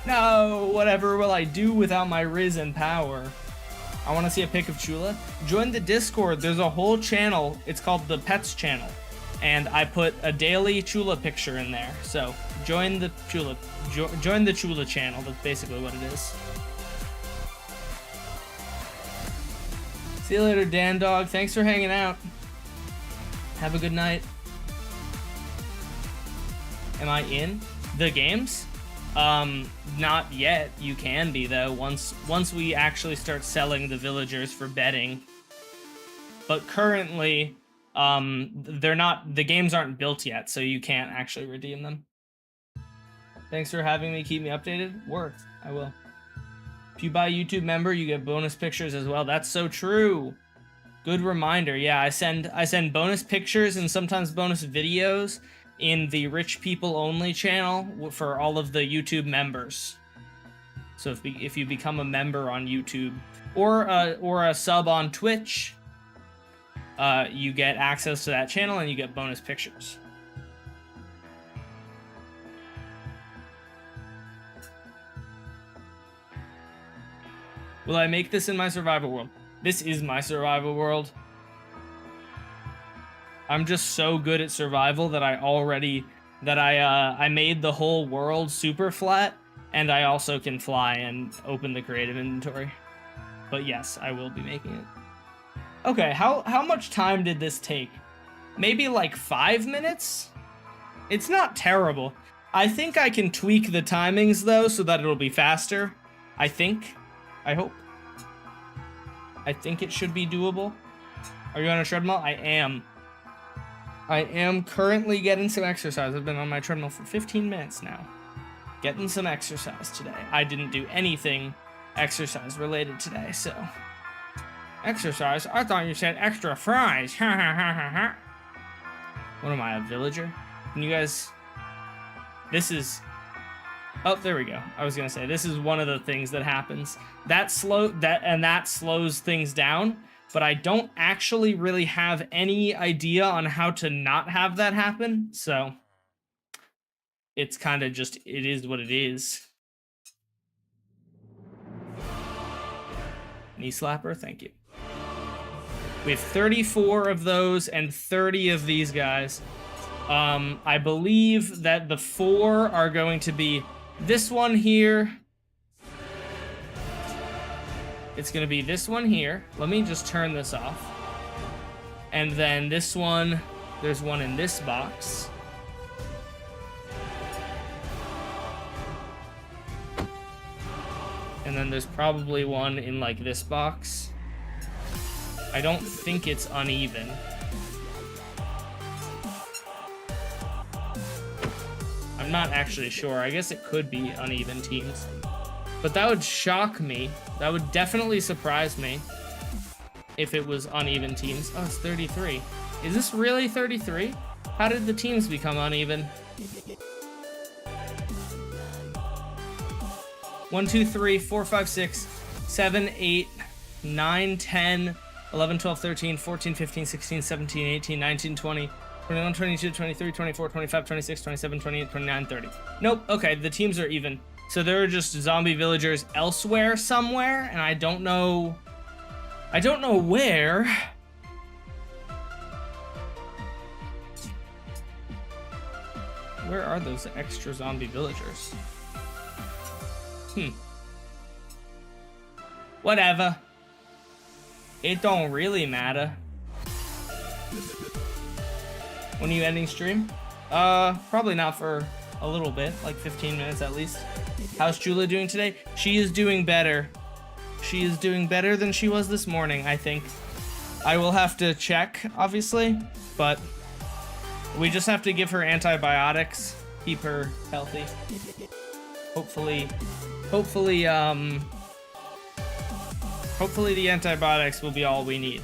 No, whatever will I do without my Riz and power? I want to see a pic of Chula. Join the Discord. There's a whole channel. It's called the Pets channel. And I put a daily Chula picture in there. So join the Chula, join the Chula channel. That's basically what it is. See you later, Dan Dog. Thanks for hanging out. Have a good night. Am I in the games? Not yet. You can be though. Once we actually start selling the villagers for betting. But currently, they're not. The games aren't built yet, so you can't actually redeem them. Thanks for having me. Keep me updated. Worked. I will. If you buy a YouTube member, you get bonus pictures as well. That's so true. Good reminder. Yeah, I send bonus pictures and sometimes bonus videos in the Rich People Only channel for all of the YouTube members. So if you become a member on YouTube or a sub on Twitch, you get access to that channel and you get bonus pictures. Will I make this in my survival world? This is my survival world. I'm just so good at survival that I made the whole world super flat, and I also can fly and open the creative inventory. But yes, I will be making it. Okay, how much time did this take? Maybe like 5 minutes? It's not terrible. I think I can tweak the timings though so that it'll be faster. I hope. I think it should be doable. Are you on a treadmill? I am. I am currently getting some exercise. I've been on my treadmill for 15 minutes now. Getting some exercise today. I didn't do anything exercise related today, so. Exercise? I thought you said extra fries. Ha ha ha ha ha. What am I, a villager? Can you guys... This is... Oh, there we go. I was gonna say, this is one of the things that happens. That slows things down, but I don't actually really have any idea on how to not have that happen, so it's kind of just, it is what it is. Knee slapper, thank you. We have 34 of those and 30 of these guys. I believe that the 4 are going to be this one here. It's gonna be this one here. Let me just turn this off. And then this one, there's one in this box. And then there's probably one in like this box. I don't think it's uneven. I'm not actually sure. I guess it could be uneven teams. But that would shock me. That would definitely surprise me if it was uneven teams. Oh, it's 33. Is this really 33? How did the teams become uneven? 1, 2, 3, 4, 5, 6, 7, 8, 9, 10, 11, 12, 13, 14, 15, 16, 17, 18, 19, 20, 21, 22, 23, 24, 25, 26, 27, 28, 29, 30. Nope, okay, the teams are even. So there are just zombie villagers elsewhere somewhere, and I don't know where. Where are those extra zombie villagers? Whatever. It don't really matter. When are you ending stream? Probably not for a little bit, like 15 minutes at least. How's Chula doing today? She is doing better. She is doing better than she was this morning, I think. I will have to check, obviously, but we just have to give her antibiotics, keep her healthy. Hopefully the antibiotics will be all we need.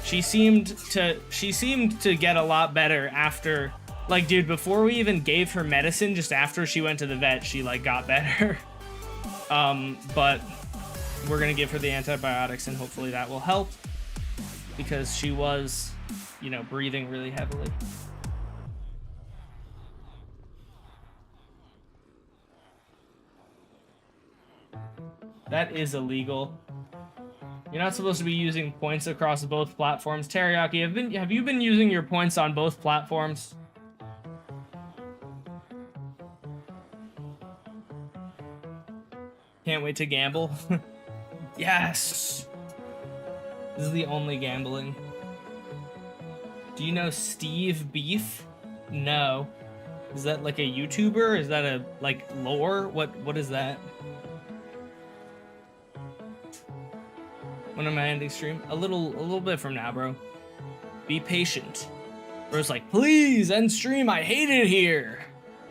She seemed to get a lot better after, like, dude, before we even gave her medicine, just after she went to the vet, she, like, got better. But we're gonna give her the antibiotics and hopefully that will help, because she was, you know, breathing really heavily. That is illegal. You're not supposed to be using points across both platforms. Teriyaki, have you been using your points on both platforms? Can't wait to gamble. Yes! This is the only gambling. Do you know Steve Beef? No. Is that like a YouTuber? Is that a, like, lore? What is that? When am I ending stream? A little bit from now, bro. Be patient. Bro's like, please end stream. I hate it here.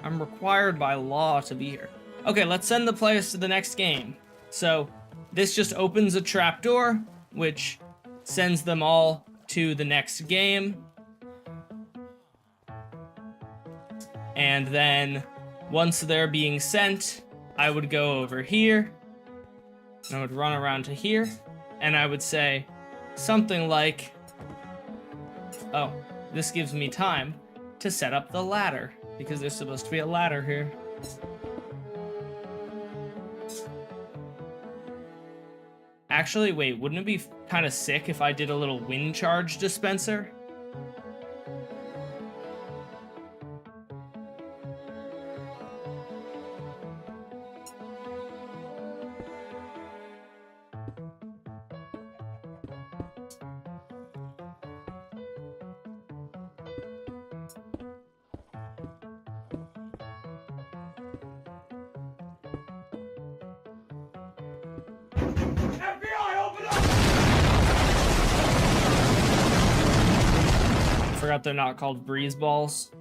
I'm required by law to be here. Okay, let's send the players to the next game. So this just opens a trapdoor, which sends them all to the next game. And then once they're being sent, I would go over here. And I would run around to here. And I would say something like, oh, this gives me time to set up the ladder, because there's supposed to be a ladder here. Actually, wait, wouldn't it be kind of sick if I did a little wind charge dispenser? Forgot they're not called breeze balls.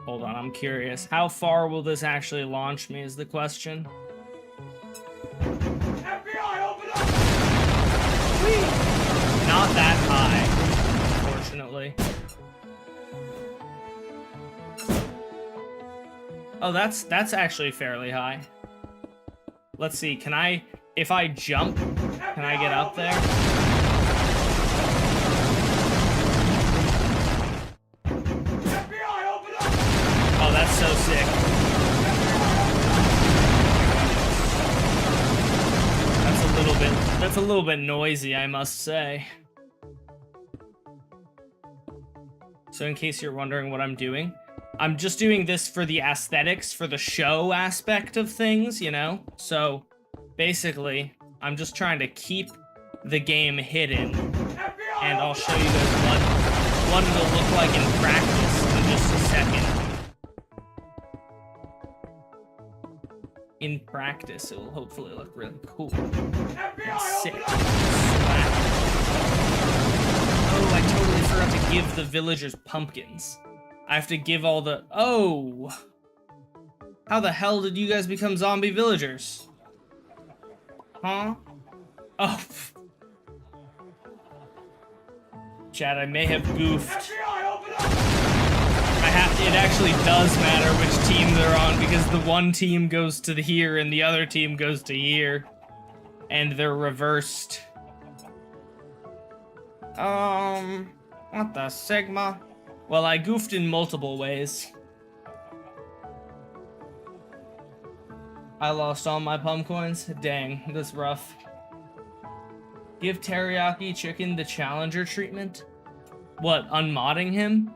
Hold on, I'm curious. How far will this actually launch me is the question. FBI, open up! Whee! Not that high, unfortunately. Oh, that's actually fairly high. Let's see, can I, if I jump, can I get up there? FBI, open up! Oh, that's so sick. That's a little bit noisy, I must say. So in case you're wondering what I'm doing, I'm just doing this for the aesthetics, for the show aspect of things, you know? So basically, I'm just trying to keep the game hidden, and I'll show you guys what it'll look like in practice in just a second. In practice, it will hopefully look really cool. Sick. Oh, I totally forgot to give the villagers pumpkins. I have to give all the... Oh! How the hell did you guys become zombie villagers? Huh? Oh. Chad, I may have goofed. It actually does matter which team they're on, because the one team goes to here and the other team goes to here. And they're reversed. What the Sigma? Well, I goofed in multiple ways. I lost all my pum coins. Dang, that's rough. Give teriyaki chicken the challenger treatment? What, unmodding him?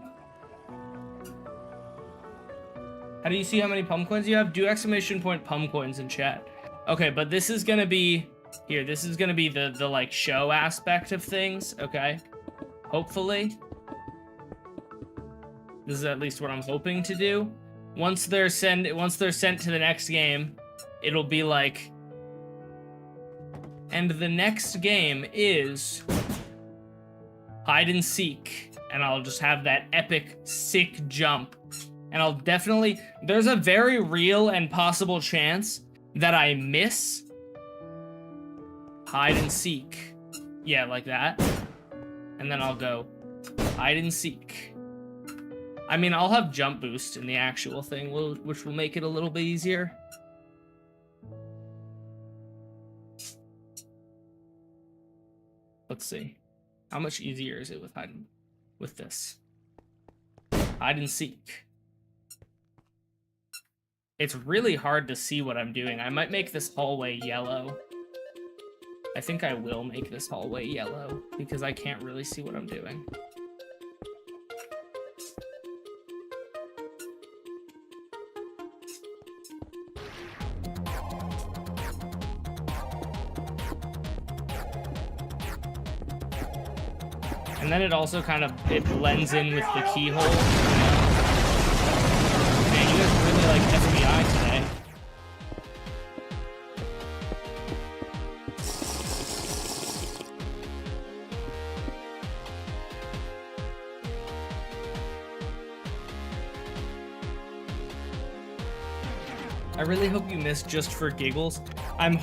How do you see how many pum coins you have? Do exclamation point pum coins in chat. Okay, but this is gonna be... Here, this is gonna be the like, show aspect of things, okay? Hopefully. This is at least what I'm hoping to do. Once they're sent to the next game, it'll be like... And the next game is... hide and seek. And I'll just have that epic, sick jump. And I'll definitely... There's a very real and possible chance that I miss hide and seek. Yeah, like that. And then I'll go hide and seek. I mean, I'll have jump boost in the actual thing, which will make it a little bit easier. Let's see. How much easier is it with this? Hide and seek. It's really hard to see what I'm doing. I might make this hallway yellow. I think I will make this hallway yellow because I can't really see what I'm doing. And then it also kind of, it blends in with the keyhole. Man, you guys really like FBI today. I really hope you missed just for giggles. I'm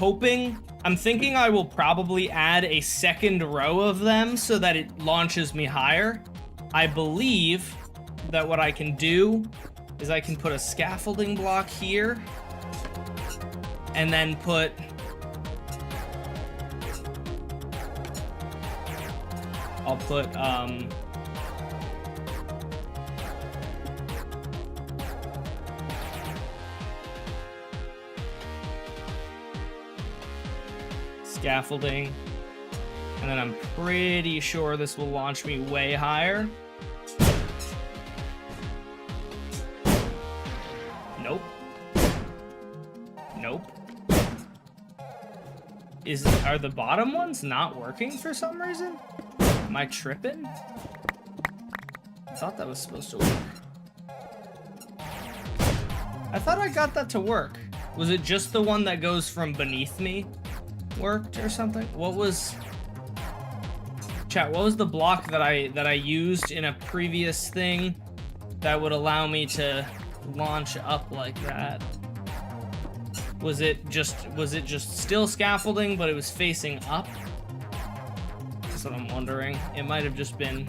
thinking I will probably add a second row of them so that it launches me higher. I believe that what I can do is I can put a scaffolding block here and then put I'll put scaffolding, and then I'm pretty sure this will launch me way higher. Nope. Nope. Are the bottom ones not working for some reason? Am I tripping? I thought that was supposed to work. I thought I got that to work. Was it just the one that goes from beneath me worked or something? What was... Chat, what was the block that I used in a previous thing that would allow me to launch up like that? Was it just still scaffolding, but it was facing up? That's what I'm wondering. It might have just been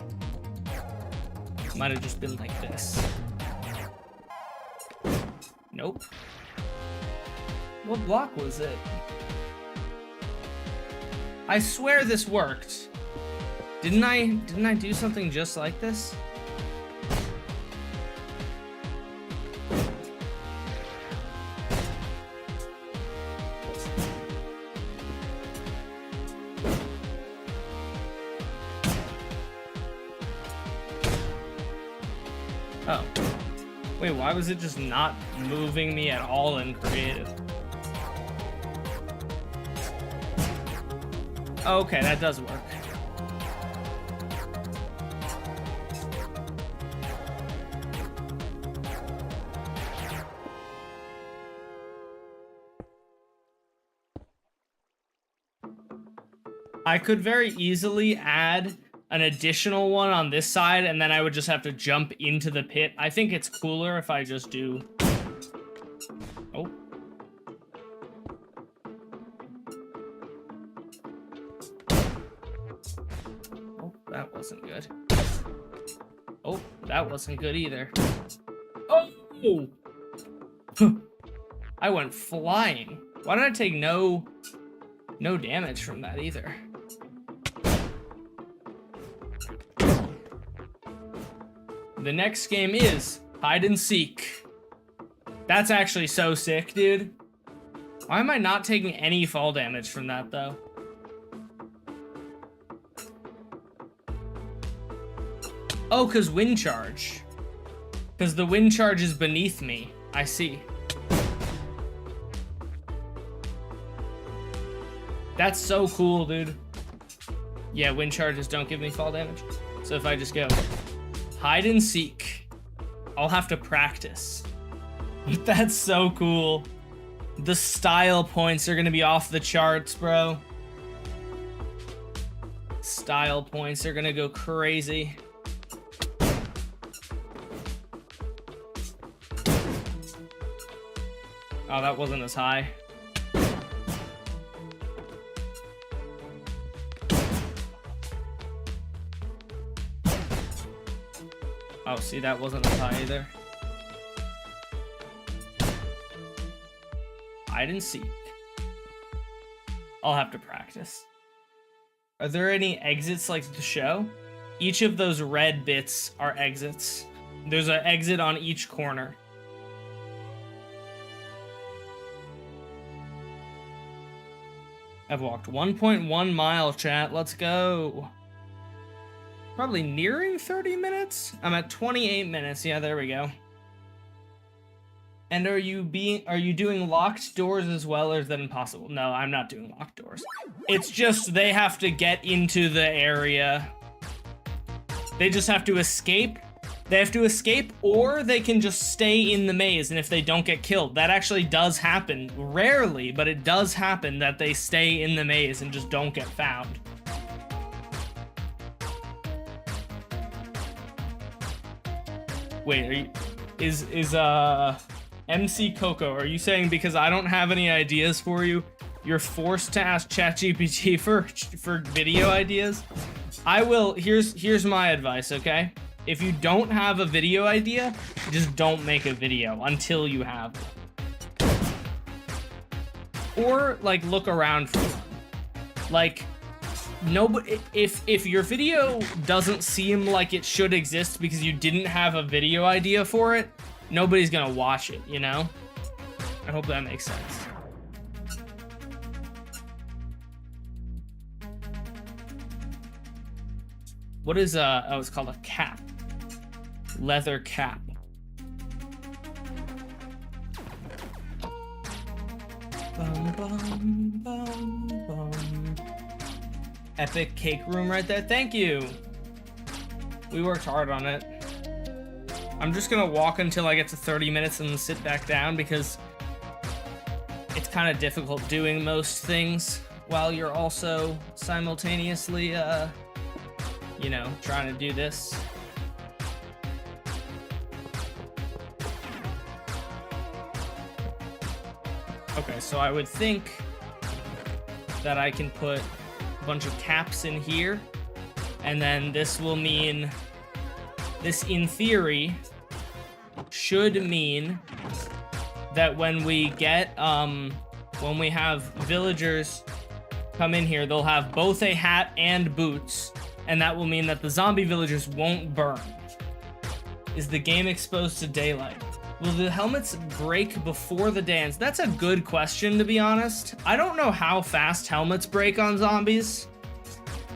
like this. Nope. What block was it? I swear this worked. Didn't I do something just like this? Oh. Wait, why was it just not moving me at all in creative? Okay, that does work. I could very easily add an additional one on this side, and then I would just have to jump into the pit. I think it's cooler if I just do... Oh. Oh, that wasn't good. Oh, that wasn't good either. Oh! I went flying. Why did I take no damage from that either? The next game is hide and seek. That's actually so sick, dude. Why am I not taking any fall damage from that, though? Oh, because wind charge. Because the wind charge is beneath me. I see. That's so cool, dude. Yeah, wind charges don't give me fall damage. So if I just go hide and seek, I'll have to practice. That's so cool. The style points are gonna be off the charts, bro. Style points are gonna go crazy. Oh, that wasn't as high. Oh, see, that wasn't as high either. Hide and seek. I'll have to practice. Are there any exits like the show? Each of those red bits are exits. There's an exit on each corner. I've walked 1.1 mile, chat. Let's go. Probably nearing 30 minutes. I'm at 28 minutes. Yeah, there we go. And are you doing locked doors as well, or is that impossible? No, I'm not doing locked doors. It's just they have to get into the area. They just have to escape. They have to escape, or they can just stay in the maze, and if they don't get killed, that actually does happen. Rarely, but it does happen that they stay in the maze and just don't get found. Wait, is MC Coco, are you saying because I don't have any ideas for you, you're forced to ask ChatGPT for video ideas? I will, here's my advice, okay? If you don't have a video idea, just don't make a video until you have it. Or like look around for one. Like nobody, if your video doesn't seem like it should exist because you didn't have a video idea for it, nobody's gonna watch it, you know? I hope that makes sense. What is oh, it's called a cap. Leather cap. Bum, bum, bum, bum. Epic cake room right there. Thank you. We worked hard on it. I'm just gonna walk until I get to 30 minutes and then sit back down because it's kind of difficult doing most things while you're also simultaneously, you know, trying to do this. Okay, so I would think that I can put a bunch of caps in here, and then this will mean, this in theory should mean that when we get, when we have villagers come in here, they'll have both a hat and boots, and that will mean that the zombie villagers won't burn. Is the game exposed to daylight? Will the helmets break before the dance? That's a good question, to be honest. I don't know how fast helmets break on zombies.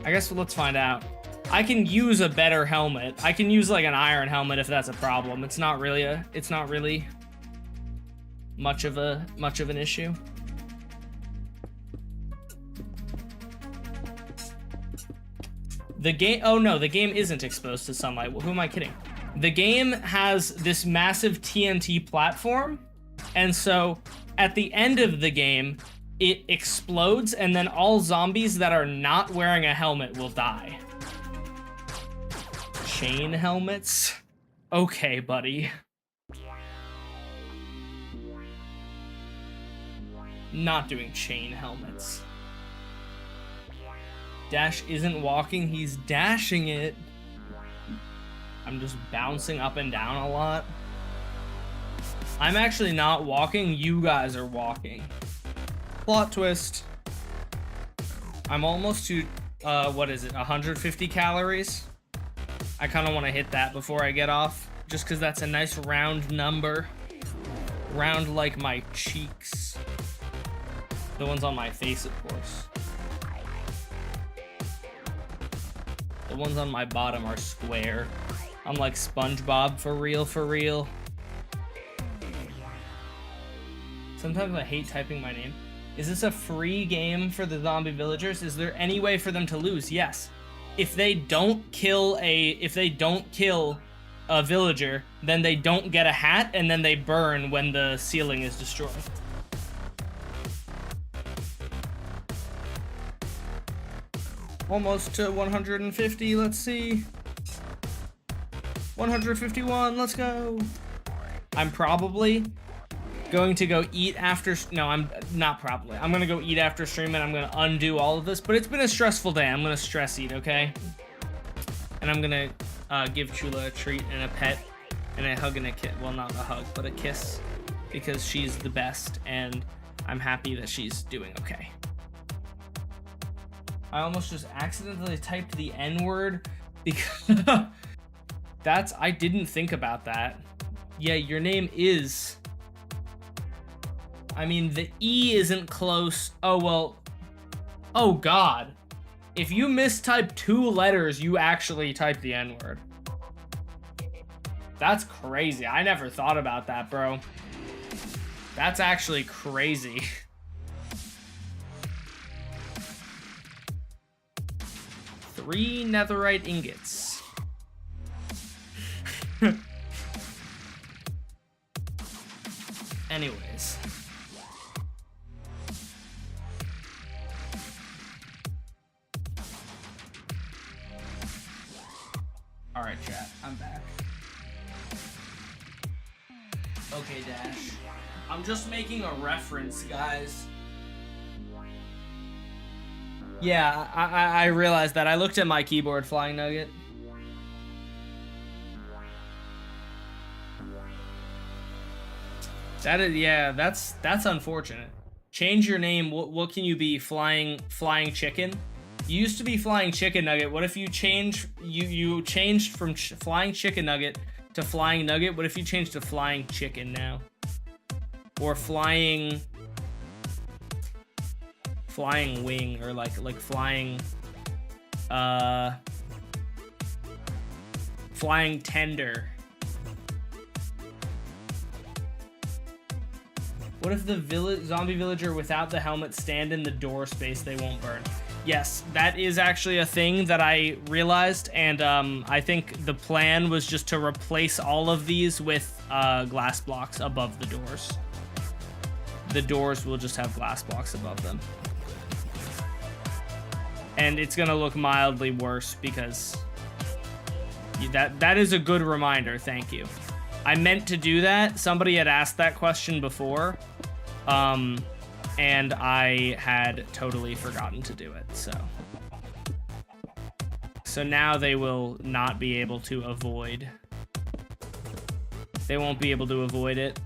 I guess let's find out. I can use a better helmet. I can use like an iron helmet if that's a problem. It's not really much of an issue. The game, oh no, the game isn't exposed to sunlight. Well, who am I kidding? The game has this massive TNT platform, and so at the end of the game, it explodes, and then all zombies that are not wearing a helmet will die. Chain helmets? Okay, buddy. Not doing chain helmets. Dash isn't walking, he's dashing it. I'm just bouncing up and down a lot. I'm actually not walking, you guys are walking. Plot twist. I'm almost to, what is it, 150 calories? I kind of want to hit that before I get off, just because that's a nice round number. Round like my cheeks. The ones on my face, of course. The ones on my bottom are square. I'm like SpongeBob, for real, for real. Sometimes I hate typing my name. Is this a free game for the zombie villagers? Is there any way for them to lose? Yes. If they don't kill a villager, then they don't get a hat, and then they burn when the ceiling is destroyed. Almost to 150, let's see. 151, let's go. I'm probably going to go eat after, no, I'm not probably. I'm gonna go eat after stream and I'm gonna undo all of this, but it's been a stressful day. I'm gonna stress eat, okay? And I'm gonna give Chula a treat and a pet and a hug and a kiss. Well, not a hug, but a kiss, because she's the best and I'm happy that she's doing okay. I almost just accidentally typed the N-word because I didn't think about that. Yeah, your name is, I mean, the E isn't close. Oh, well, oh God. If you mistype 2 letters, you actually type the N-word. That's crazy. I never thought about that, bro. That's actually crazy. Three netherite ingots. Anyways. Alright, chat. I'm back. Okay, Dash. I'm just making a reference, guys. Yeah, I realized that. I looked at my keyboard, Flying Nugget. That is, yeah, that's unfortunate. Change your name. What can you be? Flying Chicken? You used to be Flying Chicken Nugget. What if you change? You changed from Flying Chicken Nugget to Flying Nugget. What if you change to Flying Chicken now? Or Flying Wing, or like Flying Flying Tender. What if the zombie villager without the helmet stand in the door space? They won't burn. Yes, that is actually a thing that I realized, and I think the plan was just to replace all of these with glass blocks above the doors. The doors will just have glass blocks above them. And it's gonna look mildly worse because that is a good reminder. Thank you. I meant to do that. Somebody had asked that question before, and I had totally forgotten to do it. So now they will not be able to avoid. They won't be able to avoid it.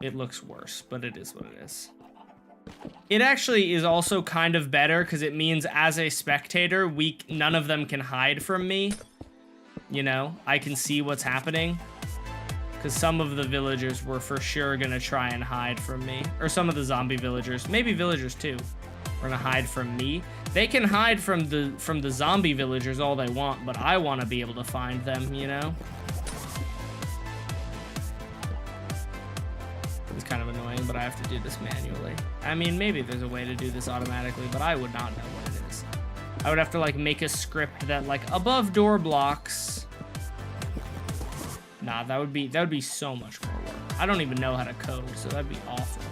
It looks worse, but it is what it is. It actually is also kind of better because it means as a spectator, none of them can hide from me. You know, I can see what's happening. Because some of the villagers were for sure going to try and hide from me. Or some of the zombie villagers, maybe villagers too, were going to hide from me. They can hide from the zombie villagers all they want, but I want to be able to find them, you know? It's kind of annoying, but I have to do this manually. I mean, maybe there's a way to do this automatically, but I would not know what it is. I would have to like make a script that like above door blocks. Nah, that would be so much more work. I don't even know how to code, so that'd be awful.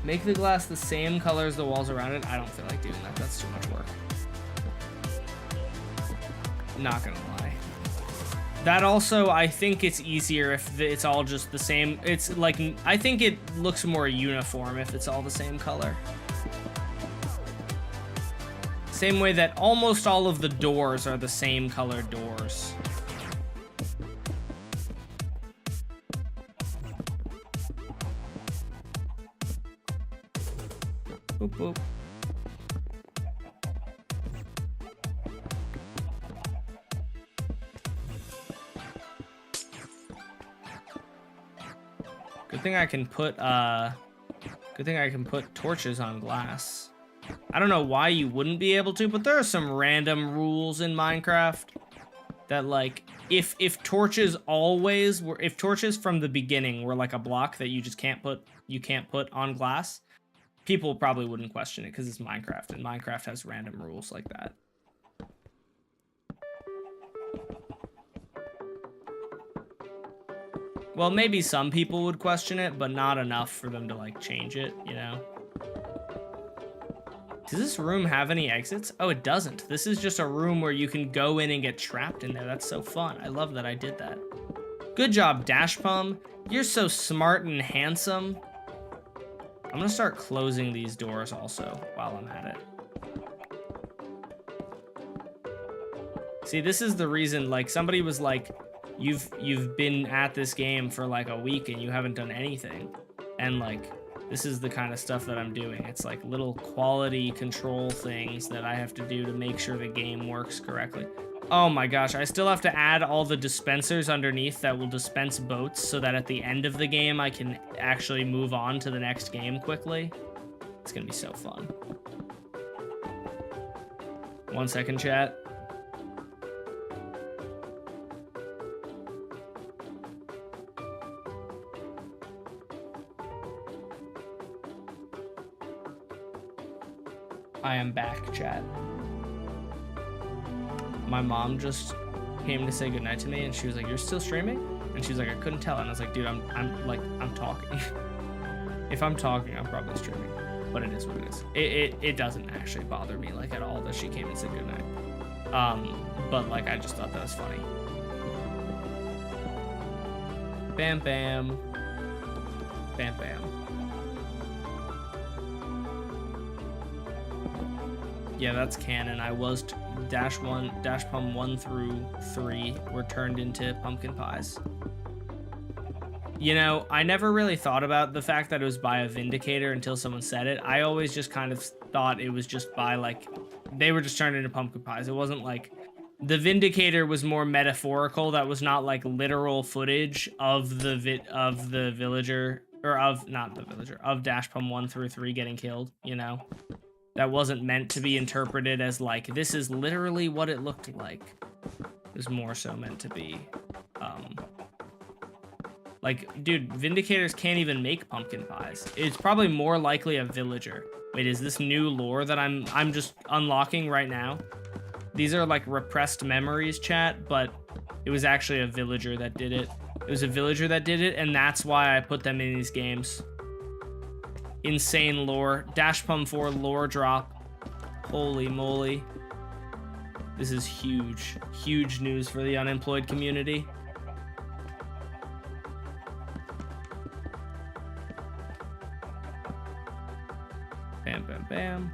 Make the glass the same color as the walls around it. I don't feel like doing that. That's too much work. Not gonna lie. That also, I think it's easier if it's all just the same. It's like, I think it looks more uniform if it's all the same color. Same way that almost all of the doors are the same color doors. Good thing I can put torches on glass. I don't know why you wouldn't be able to, but there are some random rules in Minecraft that, like, if torches from the beginning were like a block that you just can't put on glass, people probably wouldn't question it because it's Minecraft, and Minecraft has random rules like that. Well, maybe some people would question it, but not enough for them to, like, change it, you know? Does this room have any exits? Oh, it doesn't. This is just a room where you can go in and get trapped in there. That's so fun. I love that I did that. Good job, Dashpum. You're so smart and handsome. I'm gonna start closing these doors also while I'm at it. See, this is the reason, like, somebody was like, you've been at this game for like a week and you haven't done anything. And like, this is the kind of stuff that I'm doing. It's like little quality control things that I have to do to make sure the game works correctly. Oh my gosh, I still have to add all the dispensers underneath that will dispense boats so that at the end of the game I can actually move on to the next game quickly. It's gonna be so fun. 1 second, chat. I am back, chat. My mom just came to say goodnight to me, and she was like, "You're still streaming?" And she was like, "I couldn't tell." And I was like, "Dude, I'm talking." If I'm talking, I'm probably streaming. But it is what it is. It doesn't actually bother me like at all that she came and said goodnight. But like I just thought that was funny. Bam bam. Bam bam. Yeah, that's canon. I was Dashpum 1 through 3 were turned into pumpkin pies. You know, I never really thought about the fact that it was by a Vindicator until someone said it. I always just kind of thought it was just by, like, they were just turned into pumpkin pies. It wasn't like the Vindicator was more metaphorical. That was not like literal footage of the villager, or of not the villager, of Dashpum 1 through 3 getting killed, you know? That wasn't meant to be interpreted as like, this is literally what it looked like. It was more so meant to be, like, dude, Vindicators can't even make pumpkin pies. It's probably more likely a villager. Wait, is this new lore that I'm just unlocking right now? These are like repressed memories, chat, but it was actually a villager that did it. It was a villager that did it, and that's why I put them in these games. Insane lore. Dashpum 4 lore drop. Holy moly. This is huge. Huge news for the unemployed community. Bam, bam, bam.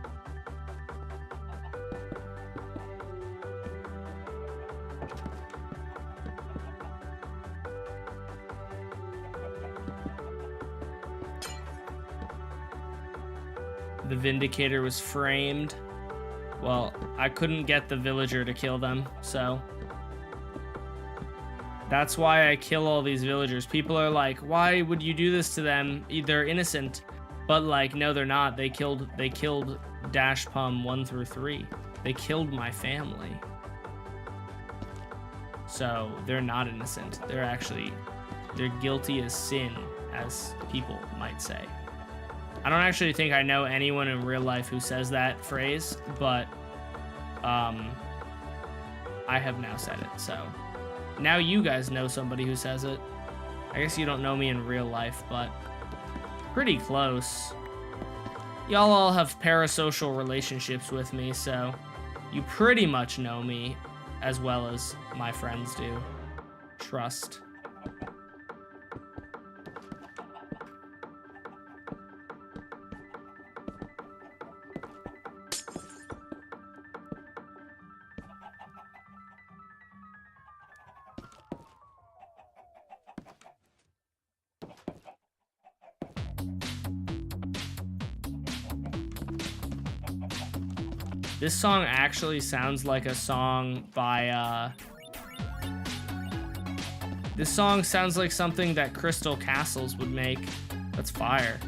The Vindicator was framed. Well, I couldn't get the villager to kill them, so that's why I kill all these villagers. People are like, why would you do this to them? They're innocent. But like, no, they're not. They killed Dashpum 1 through 3. They killed my family. So they're not innocent. They're guilty as sin, as people might say. I don't actually think I know anyone in real life who says that phrase, but I have now said it, so now you guys know somebody who says it. I guess you don't know me in real life, but pretty close. Y'all all have parasocial relationships with me, so you pretty much know me as well as my friends do. Trust. This song actually sounds like a song by This song sounds like something that Crystal Castles would make. That's fire.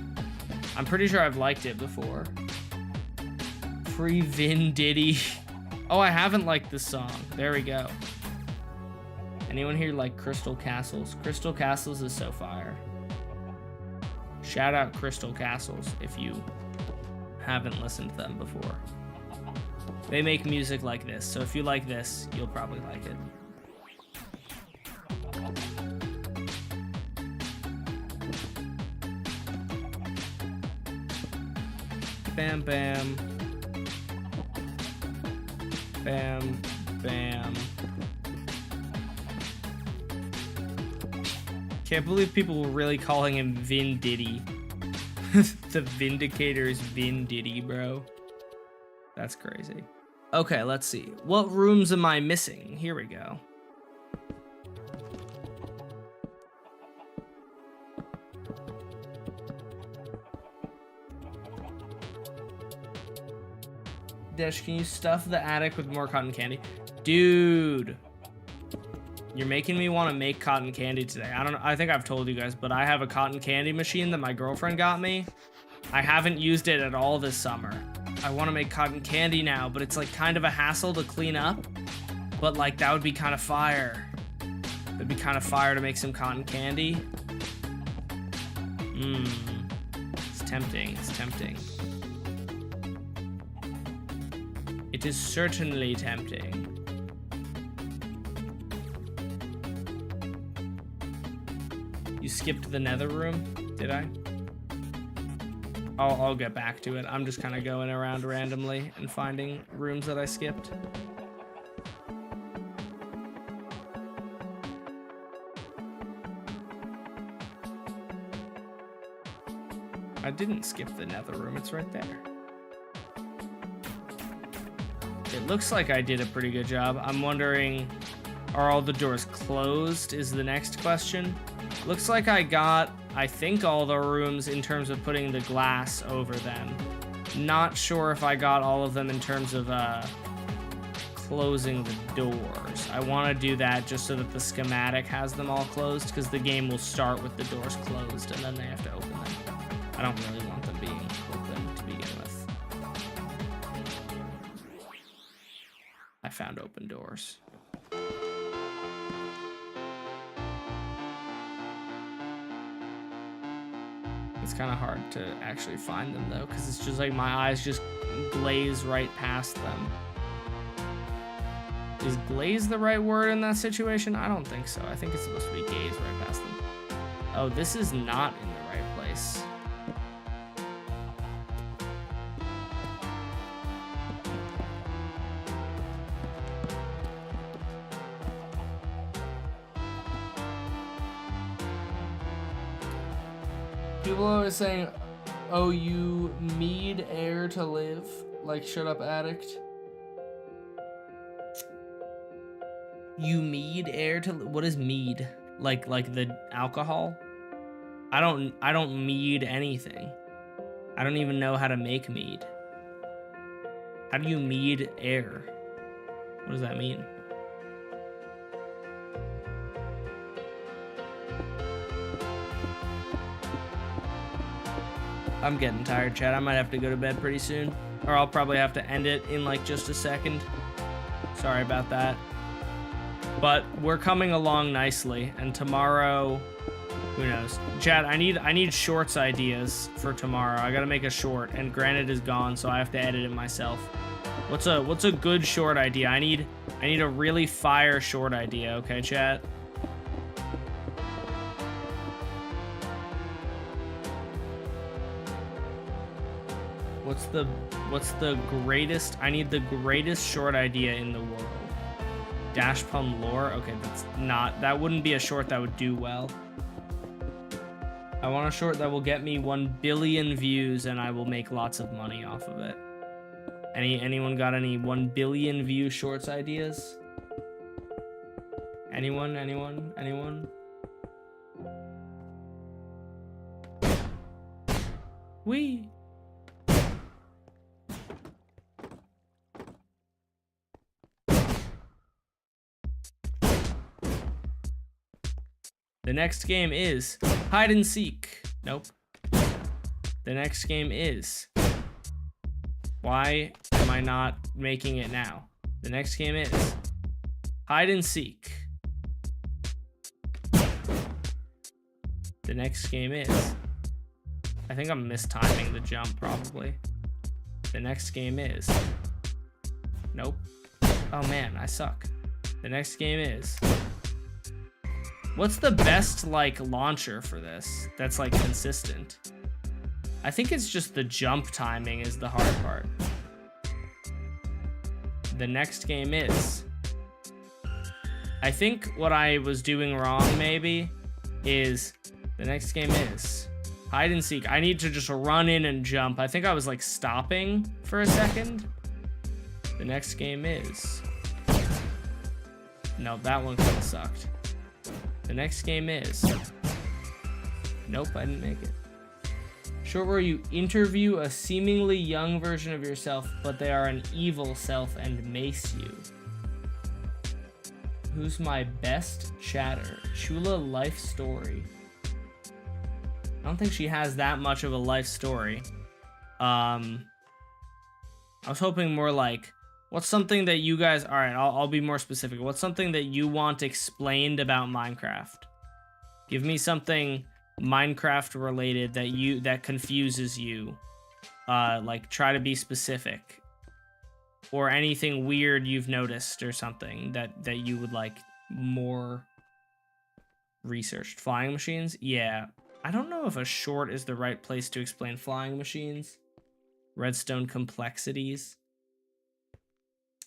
I'm pretty sure I've liked it before. Free Vin Diddy. Oh, I haven't liked this song. There we go. Anyone here like Crystal Castles? Crystal Castles is so fire. Shout out Crystal Castles if you haven't listened to them before. They make music like this, so if you like this, you'll probably like it. Bam, bam. Bam, bam. Can't believe people were really calling him Vin Diddy. The Vindicator's Vin Diddy, bro. That's crazy. Okay, let's see. What rooms am I missing? Here we go. Dash, can you stuff the attic with more cotton candy? Dude. You're making me want to make cotton candy today. I don't know. I think I've told you guys, but I have a cotton candy machine that my girlfriend got me. I haven't used it at all this summer. I want to make cotton candy now, but it's like kind of a hassle to clean up. But like that would be kind of fire. It'd be kind of fire to make some cotton candy. It's tempting. It's tempting. It is certainly tempting. You skipped the nether room, did I? I'll get back to it. I'm just kind of going around randomly and finding rooms that I skipped. I didn't skip the nether room, it's right there. It looks like I did a pretty good job. I'm wondering, are all the doors closed is the next question. Looks like I got, I think, all the rooms in terms of putting the glass over them. Not sure if I got all of them in terms of closing the doors. I want to do that just so that the schematic has them all closed, because the game will start with the doors closed and then they have to open them. I don't really want them being open to begin with. I found open doors. It's kind of hard to actually find them though, because it's just like my eyes just glaze right past them. Is glaze the right word in that situation? I don't think so. I think it's supposed to be gaze right past them. Oh, this is not in the right place. People are always saying, oh, you need air to live? Like, shut up, addict. You mead air to live? What is mead? Like the alcohol? I don't mead anything. I don't even know how to make mead. How do you mead air? What does that mean? I'm getting tired, chat. I might have to go to bed pretty soon. Or I'll probably have to end it in like just a second. Sorry about that. But we're coming along nicely, and tomorrow, who knows? Chat, I need shorts ideas for tomorrow. I gotta make a short, and Granite is gone, so I have to edit it myself. What's a good short idea? I need a really fire short idea, okay, chat? What's the greatest? I need the greatest short idea in the world. Dash Pun lore? Okay, that wouldn't be a short that would do well. I want a short that will get me 1 billion views and I will make lots of money off of it. Anyone got any 1 billion view shorts ideas? Anyone? Wee. The next game is hide and seek. Nope. The next game is... Why am I not making it now? The next game is hide and seek. The next game is... I think I'm mistiming the jump, probably. The next game is... Nope. Oh man, I suck. The next game is... What's the best, like, launcher for this that's, like, consistent? I think it's just the jump timing is the hard part. The next game is... I think what I was doing wrong, maybe, is... The next game is... Hide and seek. I need to just run in and jump. I think I was, like, stopping for a second. The next game is... No, that one kind of sucked. The next game is... Nope, I didn't make it. Short where you interview a seemingly young version of yourself, but they are an evil self and mace you. Who's my best chatter? Chula life story. I don't think she has that much of a life story. I was hoping more like, what's something that you guys... All right, I'll be more specific. What's something that you want explained about Minecraft? Give me something Minecraft related that confuses you. Like, try to be specific. Or anything weird you've noticed or something that you would like more researched. Flying machines? Yeah. I don't know if a short is the right place to explain flying machines. Redstone complexities.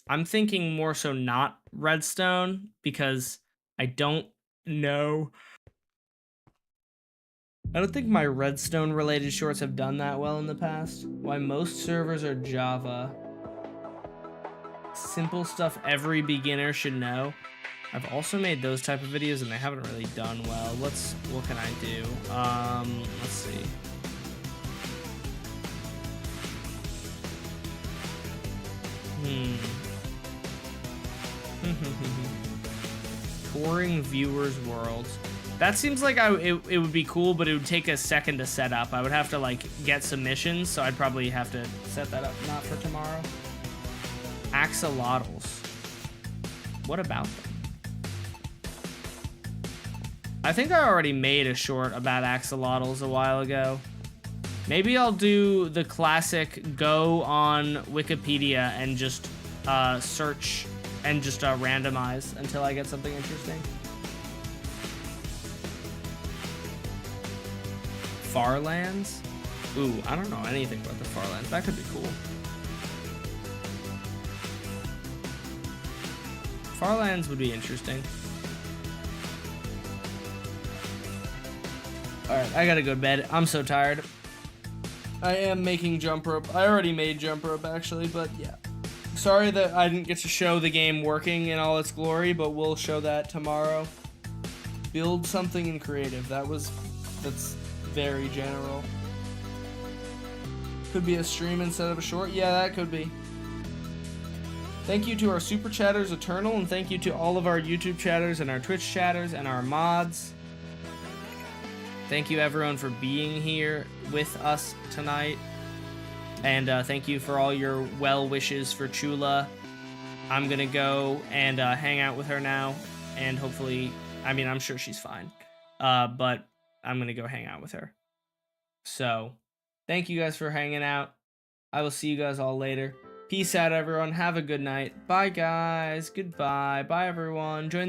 I'm thinking more so not Redstone because I don't know. I don't think my Redstone related shorts have done that well in the past. Why most servers are Java. Simple stuff every beginner should know. I've also made those type of videos and they haven't really done well. What can I do? Let's see. Touring viewers worlds. That seems like it would be cool, but it would take a second to set up. I would have to like get submissions, so I'd probably have to set that up. Not for tomorrow. Axolotls. What about them? I think I already made a short about axolotls a while ago. Maybe I'll do the classic go on Wikipedia and just search and just randomize until I get something interesting. Farlands? Ooh, I don't know anything about the Farlands. That could be cool. Farlands would be interesting. Alright, I gotta go to bed. I'm so tired. I am making jump rope. I already made jump rope, actually, but yeah. Sorry that I didn't get to show the game working in all its glory, but we'll show that tomorrow. Build something in creative. That's very general. Could be a stream instead of a short. Yeah, that could be. Thank you to our super chatters, Eternal, and thank you to all of our YouTube chatters and our Twitch chatters and our mods. Thank you everyone for being here with us tonight. And thank you for all your well wishes for Chula. I'm gonna go and hang out with her now. And hopefully, I mean, I'm sure she's fine. But I'm gonna go hang out with her. So, thank you guys for hanging out. I will see you guys all later. Peace out, everyone. Have a good night. Bye, guys. Goodbye. Bye, everyone. Join